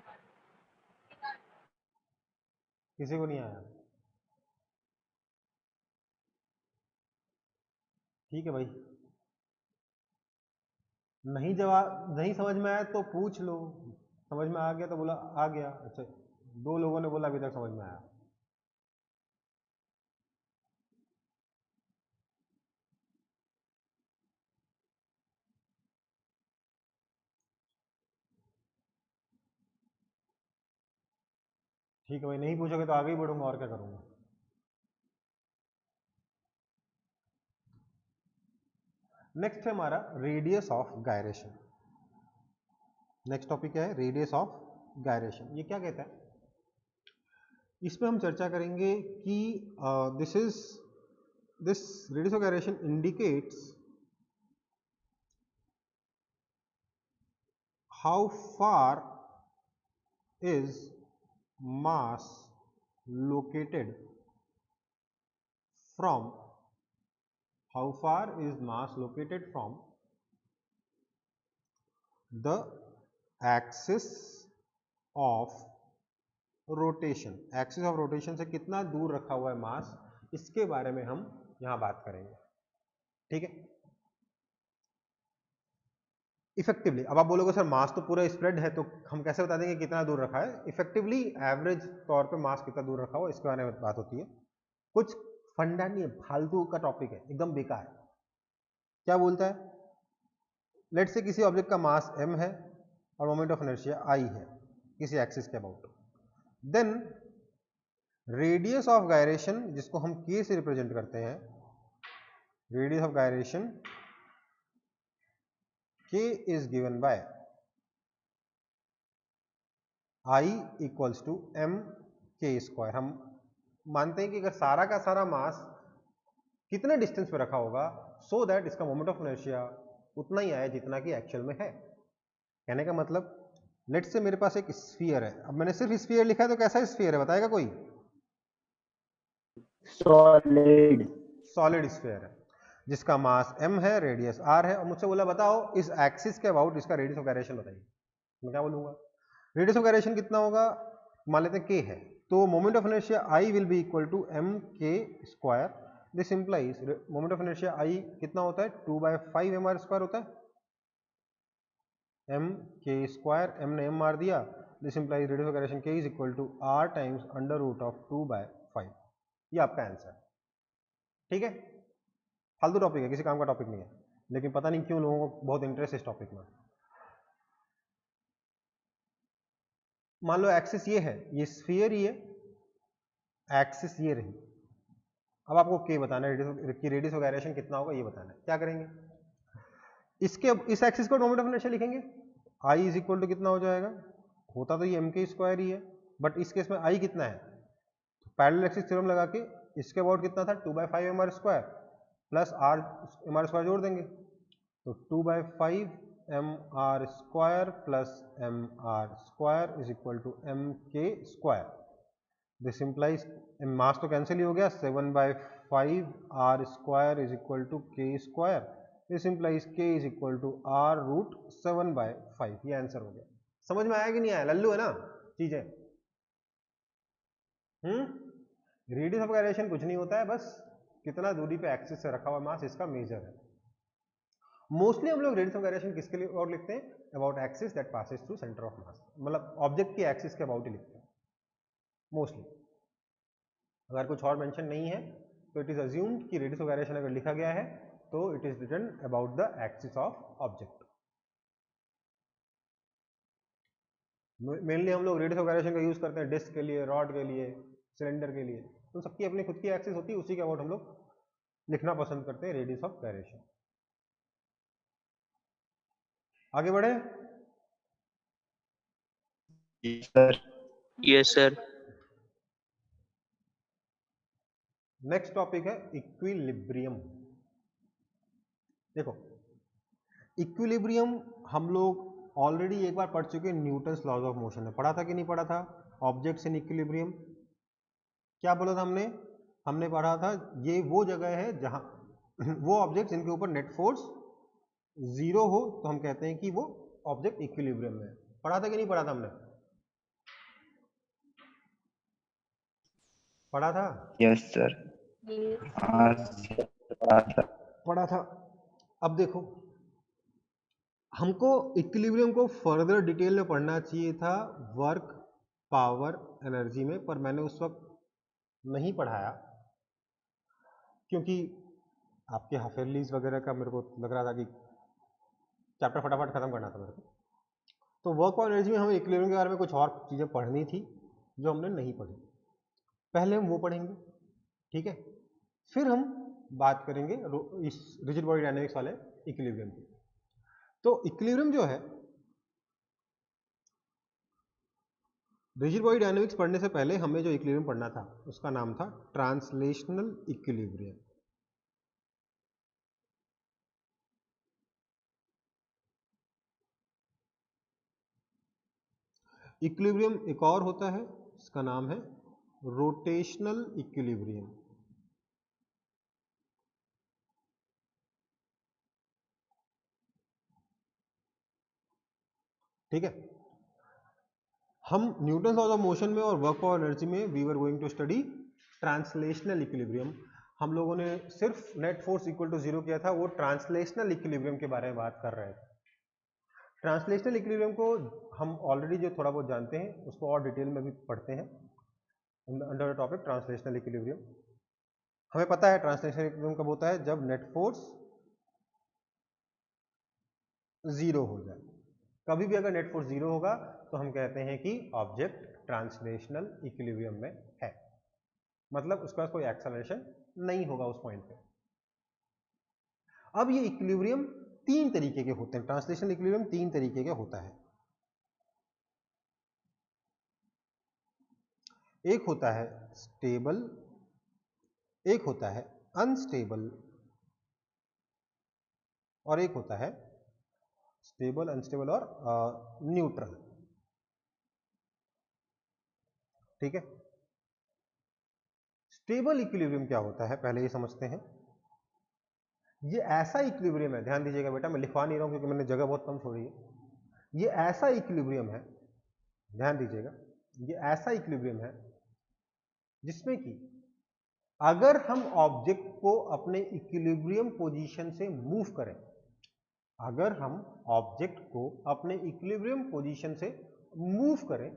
किसी को नहीं आया? ठीक है भाई, नहीं जवाब नहीं समझ में आया तो पूछ लो, समझ में आ गया तो बोला आ गया। अच्छा, 2 लोगों ने बोला अभी तक समझ में आया। ठीक है भाई, नहीं पूछोगे तो आगे ही बढ़ूंगा, और क्या करूंगा। नेक्स्ट है हमारा radius of gyration. Next topic क्या है? Radius of gyration. ये क्या कहता है? इसमें हम चर्चा करेंगे कि this radius of gyration indicates how far is mass located from how far is mass located from the axis of rotation। Axis of rotation से कितना दूर रखा हुआ है मास, इसके बारे में हम यहां बात करेंगे। ठीक है, इफेक्टिवली। अब आप बोलोगे सर मास तो पूरा स्प्रेड है, तो हम कैसे बता देंगे कितना दूर रखा है? इफेक्टिवली एवरेज तौर पे मास कितना दूर रखा हुआ, इसके बारे में बात होती है। कुछ फंडा नहीं है, फालतू का टॉपिक है, एकदम बेकार है। क्या बोलता है? लेट से किसी ऑब्जेक्ट का मास m है और मोमेंट ऑफ इनर्शिया I है किसी एक्सिस के about, then radius of gyration, जिसको हम k से रिप्रेजेंट करते हैं, radius of gyration k is given by I equals to m k square. हम मानते हैं कि अगर सारा का सारा मास कितने डिस्टेंस पे रखा होगा, सो दैट इसका मोमेंट ऑफ इनर्शिया उतना ही आया जितना कि एक्चुअल में है। कहने का मतलब, लेट से मेरे पास एक स्फीयर है, अब मैंने सिर्फ स्फीयर लिखा है, तो कैसा स्फीयर है बताएगा कोई? सॉलिड। सॉलिड स्फीयर है जिसका मास m है, रेडियस r है, और मुझसे बोला बताओ इस एक्सिस के अबाउट इसका रेडियस ऑफ गायरेशन बताइए। मैं क्या बोलूंगा? रेडियस ऑफ गायरेशन कितना होगा? मान लेते हैं k है, तो moment of inertia I will be equal to m k square. This implies moment of inertia I कितना होता है? 2/5 mr स्क्वायर होता है, m k स्क्वायर, m ने m मार दिया। This implies radius of gyration k is equal to r times under root of 2/5। ये आपका आंसर। ठीक है, फालतू टॉपिक है, किसी काम का टॉपिक नहीं है, लेकिन पता नहीं क्यों लोगों को बहुत इंटरेस्ट है इस टॉपिक में। मान लो एक्सिस ये है, ये स्फीयर ही है, एक्सिस ये रही। अब आपको के बताना है रेडियस ऑफ गायरेशन कितना होगा, ये बताना है। क्या करेंगे? इसके इस एक्सिस को मोमेंट ऑफ इनर्शिया लिखेंगे। आई इज इक्वल टू कितना हो जाएगा? होता तो ये एम के स्क्वायर ही है, बट इस केस में आई कितना है? तो पैरेलल एक्सिस थ्योरम लगा के इसके अबाउट कितना था? 2/5 mr square plus r mr square जोड़ देंगे, तो 2/5 mr square plus mr square is equal to mk square. This implies mass तो कैंसिल ही हो गया, 7/5 r square is equal to k square. This implies k is equal to r root 7/5। ये answer हो गया। समझ में आया कि नहीं आया? लल्लू है ना चीजें। रेडियस ऑफ गायरेशन कुछ नहीं होता है, बस कितना दूरी पे एक्सिस से रखा हुआ मास, इसका मेजर है। मोस्टली हम लोग रेडियस ऑफ गायरेशन किसके लिए और लिखते हैं? About axis that passes through centre of मास, मतलब ऑब्जेक्ट की एक्सिस के अबाउट ही लिखते हैं मोस्टली। अगर कुछ और मेंशन नहीं है तो इट इज अज्यूम्ड कि रेडियस ऑफ गायरेशन अगर लिखा गया है तो it is written about the axis of object. Mainly हम लोग रेडियस ऑफ गायरेशन का यूज करते हैं डिस्क के लिए, रॉड के लिए, सिलेंडर के लिए, तो सबकी अपनी खुद की एक्सिस होती है, उसी के अबाउट हम लोग लिखना पसंद करते हैं रेडियस ऑफ गायरेशन। आगे बढ़े। Yes sir. नेक्स्ट टॉपिक है इक्विलिब्रियम। देखो, इक्विलिब्रियम हम लोग ऑलरेडी एक बार पढ़ चुके हैं, न्यूटन्स लॉज ऑफ मोशन में पढ़ा था कि नहीं पढ़ा था? ऑब्जेक्ट्स इन इक्विलिब्रियम, क्या बोला था हमने? हमने पढ़ा था ये वो जगह है जहां वो ऑब्जेक्ट जिनके ऊपर नेट फोर्स जीरो हो तो हम कहते हैं कि वो ऑब्जेक्ट इक्विलिब्रियम में है। पढ़ा था कि नहीं पढ़ा था हमने? पढ़ा था? Yes sir. Yes. हाँ सर, पढ़ा था। पढ़ा था। अब देखो, हमको इक्विलिब्रियम को फर्दर डिटेल में पढ़ना चाहिए था वर्क पावर एनर्जी में, पर मैंने उस वक्त नहीं पढ़ाया क्योंकि आपके हाफेरलीज वगैरह का मेरे को लग रहा था कि चैप्टर फटाफट खत्म करना था मेरे को। तो वर्क पावर एनर्जी में हमें इक्विलिब्रियम के बारे में कुछ और चीज़ें पढ़नी थी जो हमने नहीं पढ़ी। पहले हम वो पढ़ेंगे, ठीक है, फिर हम बात करेंगे इस रिजिड बॉडी डायनेमिक्स वाले इक्विलिब्रियम की। तो इक्विलिब्रियम जो है, रिजिड बॉडी डायनेमिक्स पढ़ने से पहले हमें जो इक्विलिब्रियम पढ़ना था उसका नाम था ट्रांसलेशनल इक्विलिब्रियम। इक्विलिब्रियम एक और होता है, इसका नाम है रोटेशनल इक्विलिब्रियम। ठीक है, हम न्यूटन लॉज ऑफ मोशन में और वर्क पावर एनर्जी में we were going to study translational equilibrium. हम लोगों ने सिर्फ net force equal to zero किया था, वो ट्रांसलेशनल इक्विलिब्रियम के बारे में बात कर रहे थे। ट्रांसलेशनल इक्विलिब्रियम को हम ऑलरेडी जो थोड़ा बहुत जानते हैं उसको और डिटेल में भी पढ़ते हैं under the topic translational equilibrium. हमें पता है ट्रांसलेशनल इक्विलिब्रियम कब होता है, जब नेट फोर्स जीरो हो जाए। कभी भी अगर नेट फोर्स जीरो होगा तो हम कहते हैं कि ऑब्जेक्ट ट्रांसलेशनल इक्विलिब्रियम में है, मतलब उसके पास कोई एक्सेलरेशन नहीं होगा उस पॉइंट पे। अब ये इक्विलिब्रियम तीन तरीके के होते हैं, ट्रांसलेशनल इक्विलिब्रियम तीन तरीके के होता है। एक होता है स्टेबल, एक होता है अनस्टेबल, और एक होता है स्टेबल, अनस्टेबल और न्यूट्रल। ठीक है, स्टेबल इक्विलिब्रियम क्या होता है पहले ये समझते हैं। ये ऐसा इक्विलिब्रियम है, ध्यान दीजिएगा बेटा, मैं लिखवा नहीं रहा हूं क्योंकि मैंने जगह बहुत कम छोड़ी है। ये ऐसा इक्विलिब्रियम है, ध्यान दीजिएगा, ये ऐसा इक्विलिब्रियम है जिसमें कि अगर हम ऑब्जेक्ट को अपने इक्विलिब्रियम पोजीशन से मूव करें, अगर हम ऑब्जेक्ट को अपने इक्विलिब्रियम पोजीशन से मूव करें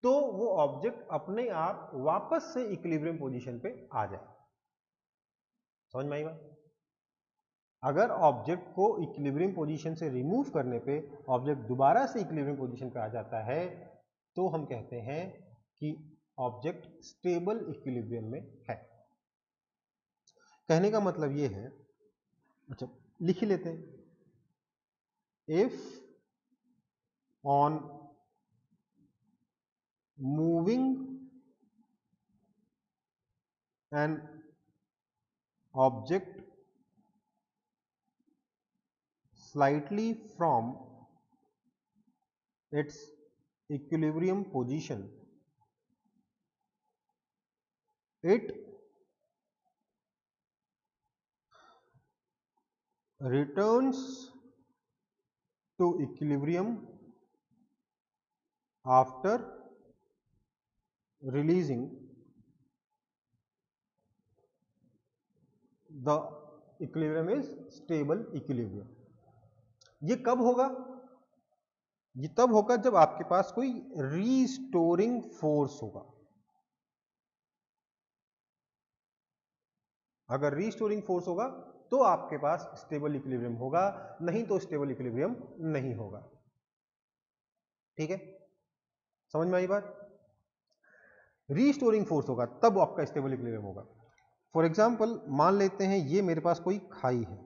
तो वो ऑब्जेक्ट अपने आप वापस से इक्विलिब्रियम पोजीशन पे आ जाए। समझ में आई बात? अगर ऑब्जेक्ट को इक्विलिब्रियम पोजीशन से रिमूव करने पे ऑब्जेक्ट दोबारा से इक्विलिब्रियम पोजीशन पे आ जाता है तो हम कहते हैं कि ऑब्जेक्ट स्टेबल इक्विलिब्रियम में है। कहने का मतलब ये है, अच्छा लिख ही लेते हैं, if on moving an object slightly from its equilibrium position, it returns to equilibrium after releasing the equilibrium is stable equilibrium। ये कब होगा? ये तब होगा जब आपके पास कोई रीस्टोरिंग फोर्स होगा। अगर रीस्टोरिंग फोर्स होगा तो आपके पास स्टेबल इक्विलिब्रियम होगा, नहीं तो स्टेबल इक्विलिब्रियम नहीं होगा। ठीक है, समझ में आई बात? रीस्टोरिंग फोर्स होगा तब आपका स्टेबल इक्विलिब्रियम होगा। फॉर एग्जांपल मान लेते हैं ये मेरे पास कोई खाई है,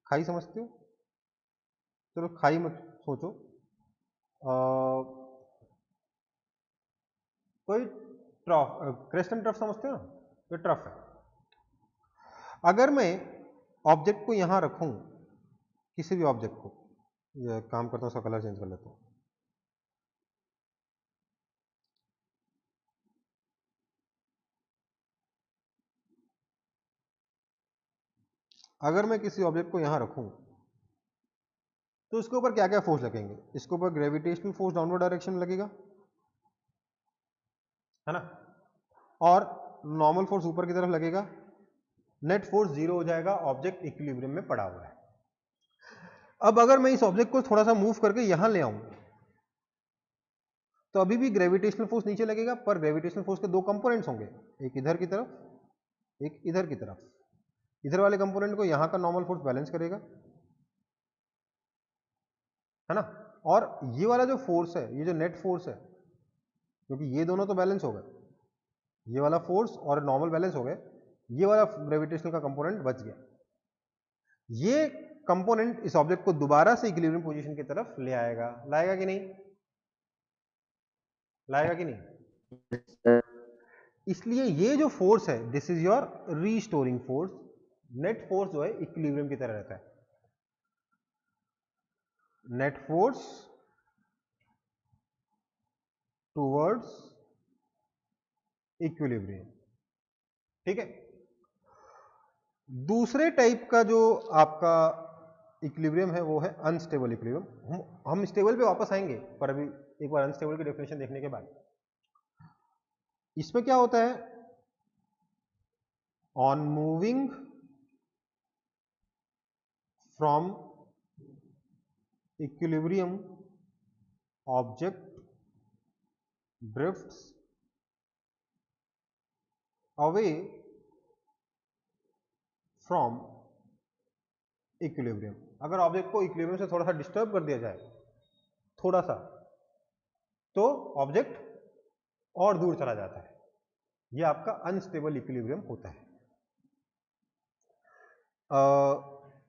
खाई समझते हो? चलो खाई मत सोचो, कोई ट्रफ, क्रेस्ट एंड ट्रफ समझते हो ना, तो ट्रफ है। अगर मैं ऑब्जेक्ट को यहां रखूं, किसी भी ऑब्जेक्ट को, ये काम करता हूं, उसका कलर चेंज कर लेता हूं। अगर मैं किसी ऑब्जेक्ट को यहां रखूं तो इसके ऊपर क्या क्या फोर्स लगेंगे? इसके ऊपर ग्रेविटेशनल फोर्स डाउनवर्ड डायरेक्शन में लगेगा, है ना, और नॉर्मल फोर्स ऊपर की तरफ लगेगा। नेट फोर्स जीरो हो जाएगा, ऑब्जेक्ट इक्विलिब्रियम में पड़ा हुआ है। अब अगर मैं इस ऑब्जेक्ट को थोड़ा सा मूव करके यहां ले आऊं तो अभी भी ग्रेविटेशनल फोर्स नीचे लगेगा, पर ग्रेविटेशनल फोर्स के दो कंपोनेंट्स होंगे, एक इधर की तरफ, एक इधर की तरफ। इधर वाले कंपोनेंट को यहां का नॉर्मल फोर्स बैलेंस करेगा, है ना, और ये वाला जो फोर्स है, ये जो नेट फोर्स है, क्योंकि ये दोनों तो बैलेंस हो गए, ये वाला फोर्स और नॉर्मल बैलेंस हो गए, ये वाला ग्रेविटेशनल का कंपोनेंट बच गया। ये कंपोनेंट इस ऑब्जेक्ट को दोबारा से इक्विलिब्रियम पोजीशन की तरफ ले आएगा, लाएगा कि नहीं? लाएगा कि नहीं? इसलिए ये जो फोर्स है, this is your restoring force. Net force जो है इक्विलिब्रियम की तरह रहता है, नेट फोर्स टूवर्ड्स इक्विलिब्रियम, ठीक है। दूसरे टाइप का जो आपका इक्विलिब्रियम है वो है अनस्टेबल इक्विलिब्रियम। हम स्टेबल पे वापस आएंगे, पर अभी एक बार अनस्टेबल की डेफिनेशन देखने के बाद, इसमें क्या होता है? On moving from equilibrium object drifts away from equilibrium. अगर ऑब्जेक्ट को इक्विलिब्रियम से थोड़ा सा डिस्टर्ब कर दिया जाए, थोड़ा सा, तो ऑब्जेक्ट और दूर चला जाता है। यह आपका अनस्टेबल इक्विलिब्रियम होता है।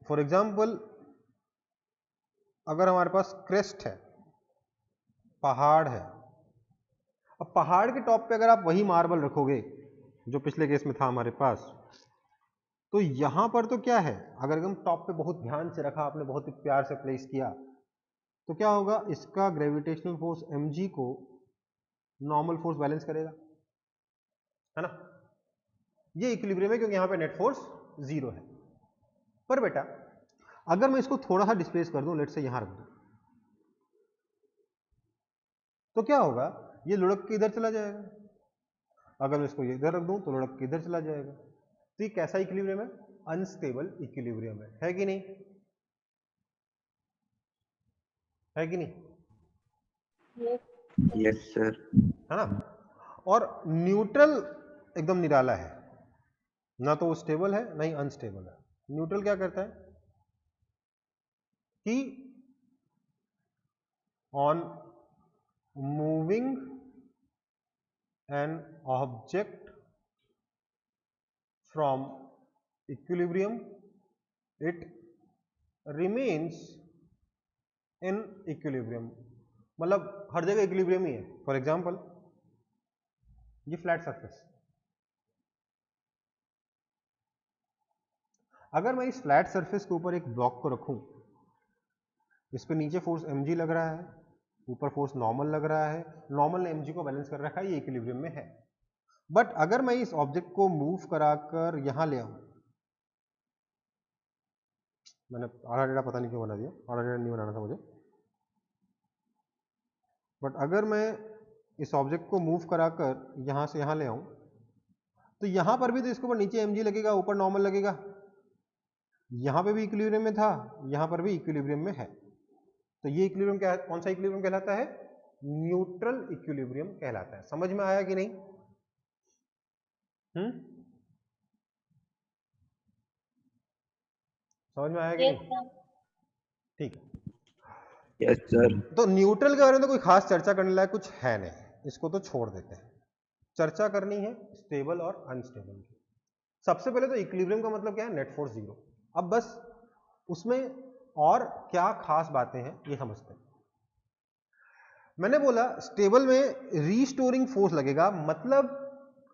फॉर एग्जाम्पल, अगर हमारे पास क्रेस्ट है, पहाड़ है, अब पहाड़ के टॉप पे अगर आप वही मार्बल रखोगे जो पिछले केस में था हमारे पास, तो यहां पर तो क्या है, अगर एकदम टॉप पे बहुत ध्यान से रखा आपने, बहुत ही प्यार से प्लेस किया, तो क्या होगा? इसका ग्रेविटेशनल फोर्स mg को नॉर्मल फोर्स बैलेंस करेगा, है ना। ये इक्विलिब्रियम है क्योंकि यहां पे नेट फोर्स जीरो है। पर बेटा अगर मैं इसको थोड़ा सा डिस्प्लेस कर दूं, लेट से यहां रख दूं, तो क्या होगा? ये लुढ़क के इधर चला जाएगा। अगर मैं इसको इधर रख दूं तो लुढ़क के इधर चला जाएगा। तो ये कैसा इक्विलिब्रियम है? अनस्टेबल इक्विलिब्रियम है कि नहीं? है कि नहीं? Yes sir. है ना। और न्यूट्रल एकदम निराला है, ना तो वो स्टेबल है ना ही अनस्टेबल है। न्यूट्रल क्या करता है कि on moving an object from equilibrium it remains in equilibrium, मतलब हर जगह इक्विलिब्रियम ही है। फॉर एग्जाम्पल, ये फ्लैट सरफेस, अगर मैं इस फ्लैट सरफेस के ऊपर एक ब्लॉक को रखूं, इस पे नीचे फोर्स mg लग रहा है, ऊपर फोर्स नॉर्मल लग रहा है, नॉर्मल ने mg को बैलेंस कर रखा है, ये इक्विलिब्रियम में है। बट अगर मैं इस ऑब्जेक्ट को मूव कराकर यहां ले आऊं, मैंने आधा टेढ़ा पता नहीं क्यों बना दिया, आधा टेढ़ा नहीं बनाना था मुझे, बट अगर मैं इस ऑब्जेक्ट को मूव कराकर यहां से यहां ले आऊं, तो यहां पर भी तो इसके ऊपर नीचे mg लगेगा, ऊपर नॉर्मल लगेगा। यहां पे भी इक्विलिब्रियम में था, यहां पर भी इक्विलिब्रियम में है। तो ये इक्विलिब्रियम क्या है? कौन सा इक्विलिब्रियम कहलाता है? न्यूट्रल इक्विलिब्रियम कहलाता है। समझ में आया कि नहीं? समझ में आया कि नहीं? ठीक है। Yes sir. तो न्यूट्रल के बारे में तो कोई खास चर्चा करने लायक कुछ है नहीं, इसको तो छोड़ देते हैं। चर्चा करनी है स्टेबल और अनस्टेबल की। सबसे पहले तो इक्विलिब्रियम का मतलब क्या है? Net force zero. अब बस उसमें और क्या खास बातें हैं ये समझते हैं। मैंने बोला स्टेबल में रीस्टोरिंग फोर्स लगेगा, मतलब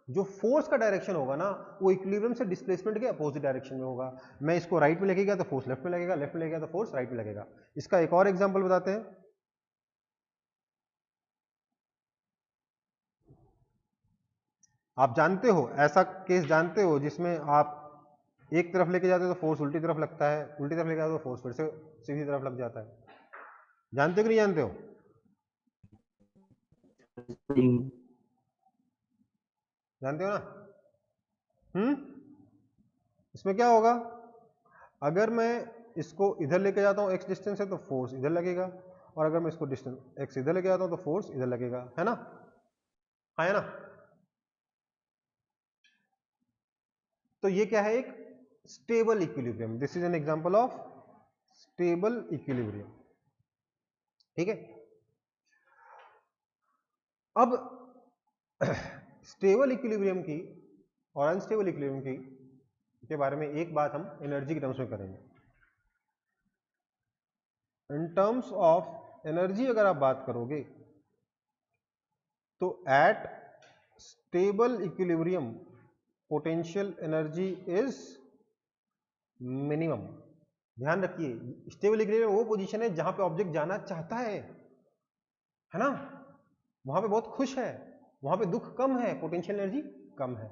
जो फोर्स का डायरेक्शन होगा ना, वो इक्विलिब्रियम से डिस्प्लेसमेंट के अपोजिट डायरेक्शन में होगा। मैं इसको राइट में लगेगा तो फोर्स लेफ्ट में लगेगा, लेफ्ट में लगेगा तो फोर्स राइट में लगेगा। इसका एक और एग्जांपल बताते हैं। आप जानते हो, ऐसा केस जानते हो जिसमें आप एक तरफ लेके जाते हो तो फोर्स उल्टी तरफ लगता है, उल्टी तरफ लेके जाते हो तो फोर्स फिर से सीधी तरफ लग जाता है। जानते हो कि नहीं जानते हो? जानते हो ना? इसमें क्या होगा, अगर मैं इसको इधर लेके जाता हूँ, x डिस्टेंस है तो फोर्स इधर लगेगा, और अगर मैं इसको डिस्टेंस x इधर लेके जाता हूँ तो फोर्स इधर लगेगा, है ना? हाँ है ना? तो ये क्या है, एक stable equilibrium. This is an example of stable equilibrium. ठीक है, अब स्टेबल इक्विलिब्रियम की और अनस्टेबल इक्विलिब्रियम की के बारे में एक बात हम एनर्जी के टर्म्स में करेंगे। इन टर्म्स ऑफ एनर्जी अगर आप बात करोगे तो at stable equilibrium potential energy is minimum. ध्यान रखिए, स्टेबल इक्विलिब्रियम वो पोजीशन है जहां पे ऑब्जेक्ट जाना चाहता है ना, वहां पे बहुत खुश है, वहां पे दुख कम है, पोटेंशियल एनर्जी कम है।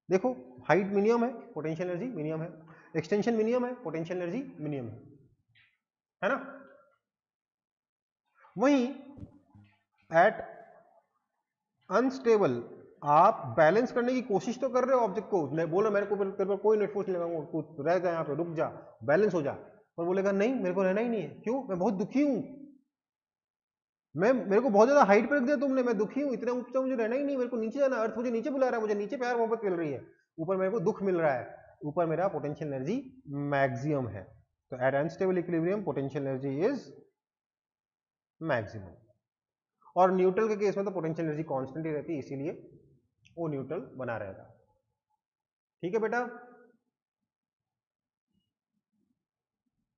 देखो, हाइट मिनिमम है, पोटेंशियल एनर्जी मिनिमम है, एक्सटेंशन मिनिमम है, पोटेंशियल एनर्जी मिनिमम है ना? वहीं एट अनस्टेबल आप बैलेंस करने की कोशिश तो कर रहे हो ऑब्जेक्ट को, बोल रहे मेरे को तेरे पर कोई नेट फोर्स नहीं लगाऊंगा, तू रह जा यहाँ पे, रुक जा, बैलेंस हो जा, और बोलेगा नहीं मेरे को रहना ही नहीं है। क्यों? मैं बहुत दुखी हूं, मेरे को बहुत ज्यादा हाइट पे रख दिया तुमने, मैं दुखी हूं, इतना ऊंचा मुझे रहना ही नहीं, मेरे को नीचे जाना, अर्थ मुझे नीचे बुला रहा है, मुझे नीचे प्यार मोहब्बत मिल रही है, ऊपर मेरे को दुख मिल रहा है, ऊपर मेरा पोटेंशियल एनर्जी मैक्सिमम है। तो at unstable equilibrium potential energy is maximum. और न्यूट्रल के केस में तो पोटेंशियल एनर्जी कांस्टेंट ही रहती है, इसीलिए वो न्यूट्रल बना रहेगा। ठीक है बेटा,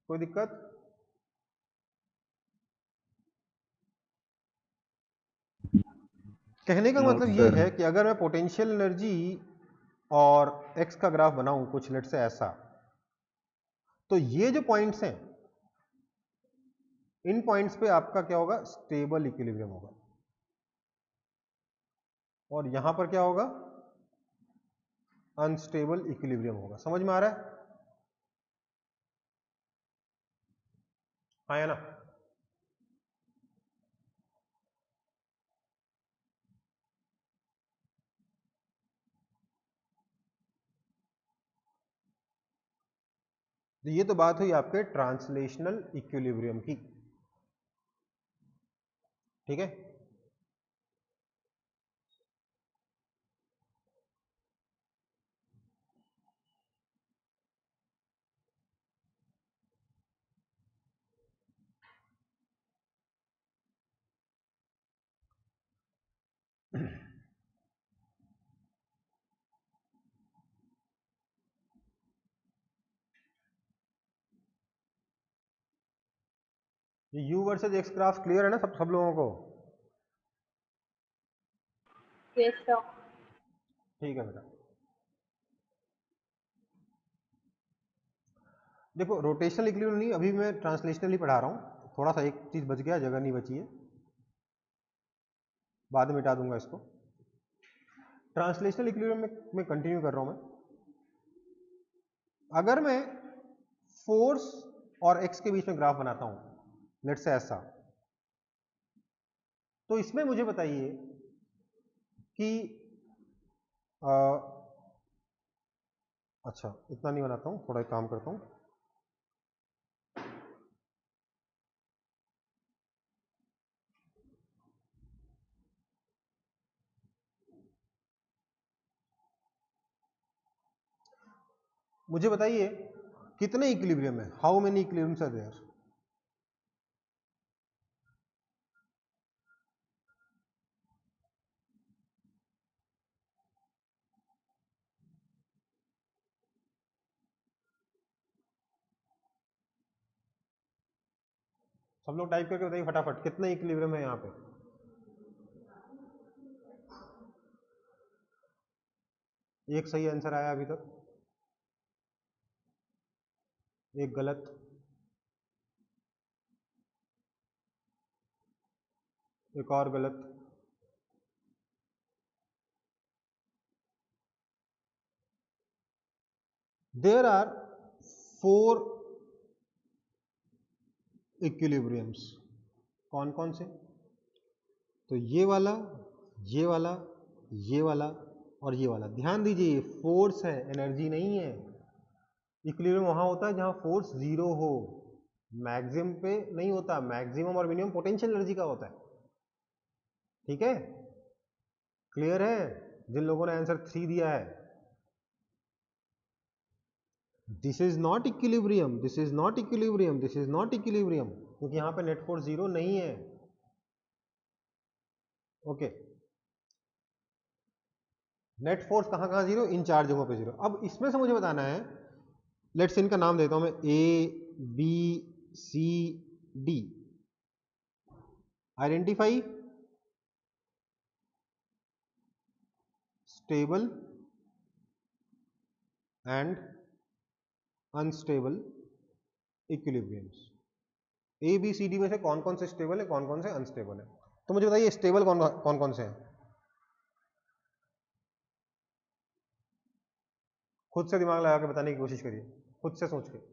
कोई दिक्कत? कहने का नो मतलब ये सर। है कि अगर मैं पोटेंशियल एनर्जी और एक्स का ग्राफ बनाऊं कुछ लेट से ऐसा, तो ये जो पॉइंट्स हैं, इन पॉइंट्स पे आपका क्या होगा, स्टेबल इक्विलिब्रियम होगा, और यहां पर क्या होगा, अनस्टेबल इक्विलिब्रियम होगा। समझ में आ रहा है? हाँ या ना? तो ये तो बात हुई आपके ट्रांसलेशनल इक्विलिब्रियम की। ठीक है, ये u versus x graph clear है ना सब लोगों को? Yes, sir. ठीक है बेटा, देखो रोटेशनल इक्विलिब्रियम नहीं, अभी मैं ट्रांसलेशनल ही पढ़ा रहा हूँ, थोड़ा सा एक चीज बच गया, जगह नहीं बची है, बाद में मिटा दूंगा इसको। ट्रांसलेशनल इक्विलिब्रियम में कंटिन्यू कर रहा हूं मैं। अगर मैं फोर्स और एक्स के बीच में ग्राफ बनाता हूं लेट्स से ऐसा, तो इसमें मुझे बताइए कि अच्छा इतना नहीं बनाता हूं, थोड़ा एक काम करता हूं। मुझे बताइए कितने इक्विलिब्रियम है, how many equilibriums are there? सब लोग टाइप करके बताइए फटाफट, कितने इक्विलिब्रियम है यहाँ पे? एक सही आंसर आया अभी तक, एक गलत, एक और गलत, देयर आर 4 इक्विलिब्रियम्स कौन कौन से? तो ये वाला, ये वाला, ये वाला और ये वाला। ध्यान दीजिए, फोर्स है, एनर्जी नहीं है। इक्विलिब्रियम वहां होता है जहां फोर्स जीरो हो, मैक्सिमम पे नहीं होता। मैक्सिमम और मिनिमम पोटेंशियल एनर्जी का होता है। ठीक है, क्लियर है? जिन लोगों ने आंसर 3 दिया है, this is not equilibrium, this is not equilibrium, this is not equilibrium, क्योंकि यहां पे नेट फोर्स जीरो नहीं है। ओके, नेट फोर्स कहां कहां जीरो? इन 4 जगहों पे जीरो। अब इसमें से मुझे बताना है, लेट्स इनका नाम देता हूं मैं, A B C D. Identify stable and unstable equilibriums. A B C D में से कौन कौन से स्टेबल है, कौन कौन से अनस्टेबल है? तो मुझे बताइए स्टेबल कौन कौन से हैं? खुद से दिमाग लगा के बताने की कोशिश करिए, खुद से सोच के।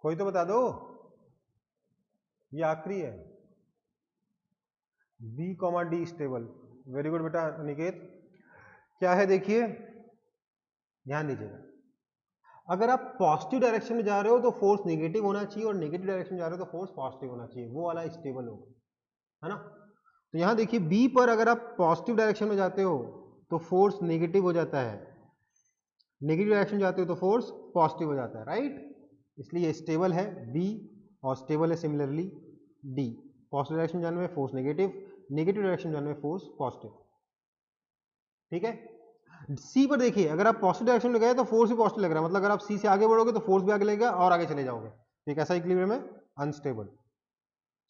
कोई तो बता दो, ये आखिरी है। B comma D stable. Very good बेटा अनिकेत। क्या है देखिए, ध्यान दीजिएगा, अगर आप पॉजिटिव डायरेक्शन में जा रहे हो तो फोर्स नेगेटिव होना चाहिए, और नेगेटिव डायरेक्शन में जा रहे हो तो फोर्स पॉजिटिव होना चाहिए, वो वाला स्टेबल होगा, है ना? तो यहां देखिए बी पर अगर आप पॉजिटिव डायरेक्शन में जाते हो तो फोर्स नेगेटिव हो जाता है, नेगेटिव डायरेक्शन में जाते हो तो फोर्स पॉजिटिव हो जाता है, राइट? इसलिए स्टेबल है बी, और स्टेबल है सिमिलरली डी। पॉजिटिव डायरेक्शन में जाने में फोर्स नेगेटिव, नेगेटिव डायरेक्शन में जाने में फोर्स पॉजिटिव। ठीक है, सी पर देखिए, अगर आप पॉजिटिव डायरेक्शन में गए तो फोर्स भी पॉजिटिव लग रहा है, मतलब अगर आप सी से आगे बढ़ोगे तो फोर्स भी आगे लगेगा और आगे चले जाओगे। ठीक, ऐसा इक्विलिब्रियम है अनस्टेबल।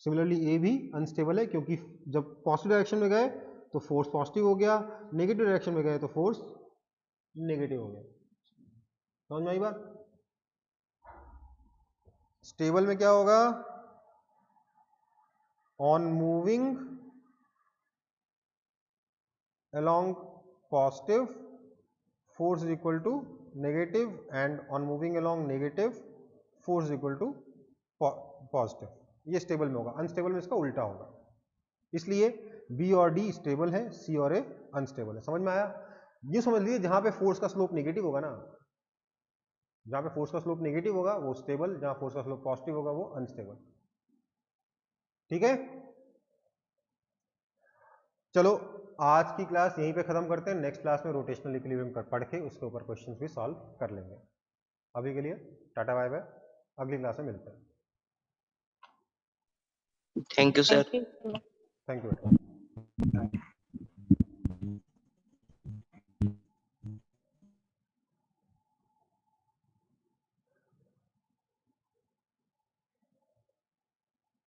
सिमिलरली ए भी अनस्टेबल है, क्योंकि जब पॉजिटिव डायरेक्शन में गए तो फोर्स पॉजिटिव हो गया, नेगेटिव डायरेक्शन में गए तो फोर्स नेगेटिव हो गया। समझ में आई बात? स्टेबल में क्या होगा? On moving along positive force is equal to negative, and on moving along negative force is equal to positive। ये स्टेबल में होगा। अनस्टेबल में इसका उल्टा होगा। इसलिए बी और डी स्टेबल है, सी और ए अनस्टेबल है। समझ में आया? ये समझ लीजिए, जहां पे फोर्स का स्लोप नेगेटिव होगा ना, जहां पे फोर्स का स्लोप नेगेटिव होगा वो स्टेबल, जहां फोर्स का स्लोप पॉजिटिव होगा वो अनस्टेबल। ठीक है, चलो आज की क्लास यहीं पे खत्म करते हैं। नेक्स्ट क्लास में रोटेशनल इक्विलिब्रियम पढ़ के उसके ऊपर क्वेश्चंस भी सॉल्व कर लेंगे। अभी के लिए टाटा बाय बाय, अगली क्लास में मिलते हैं। Thank you sir. Thank you. Thank you बेटा।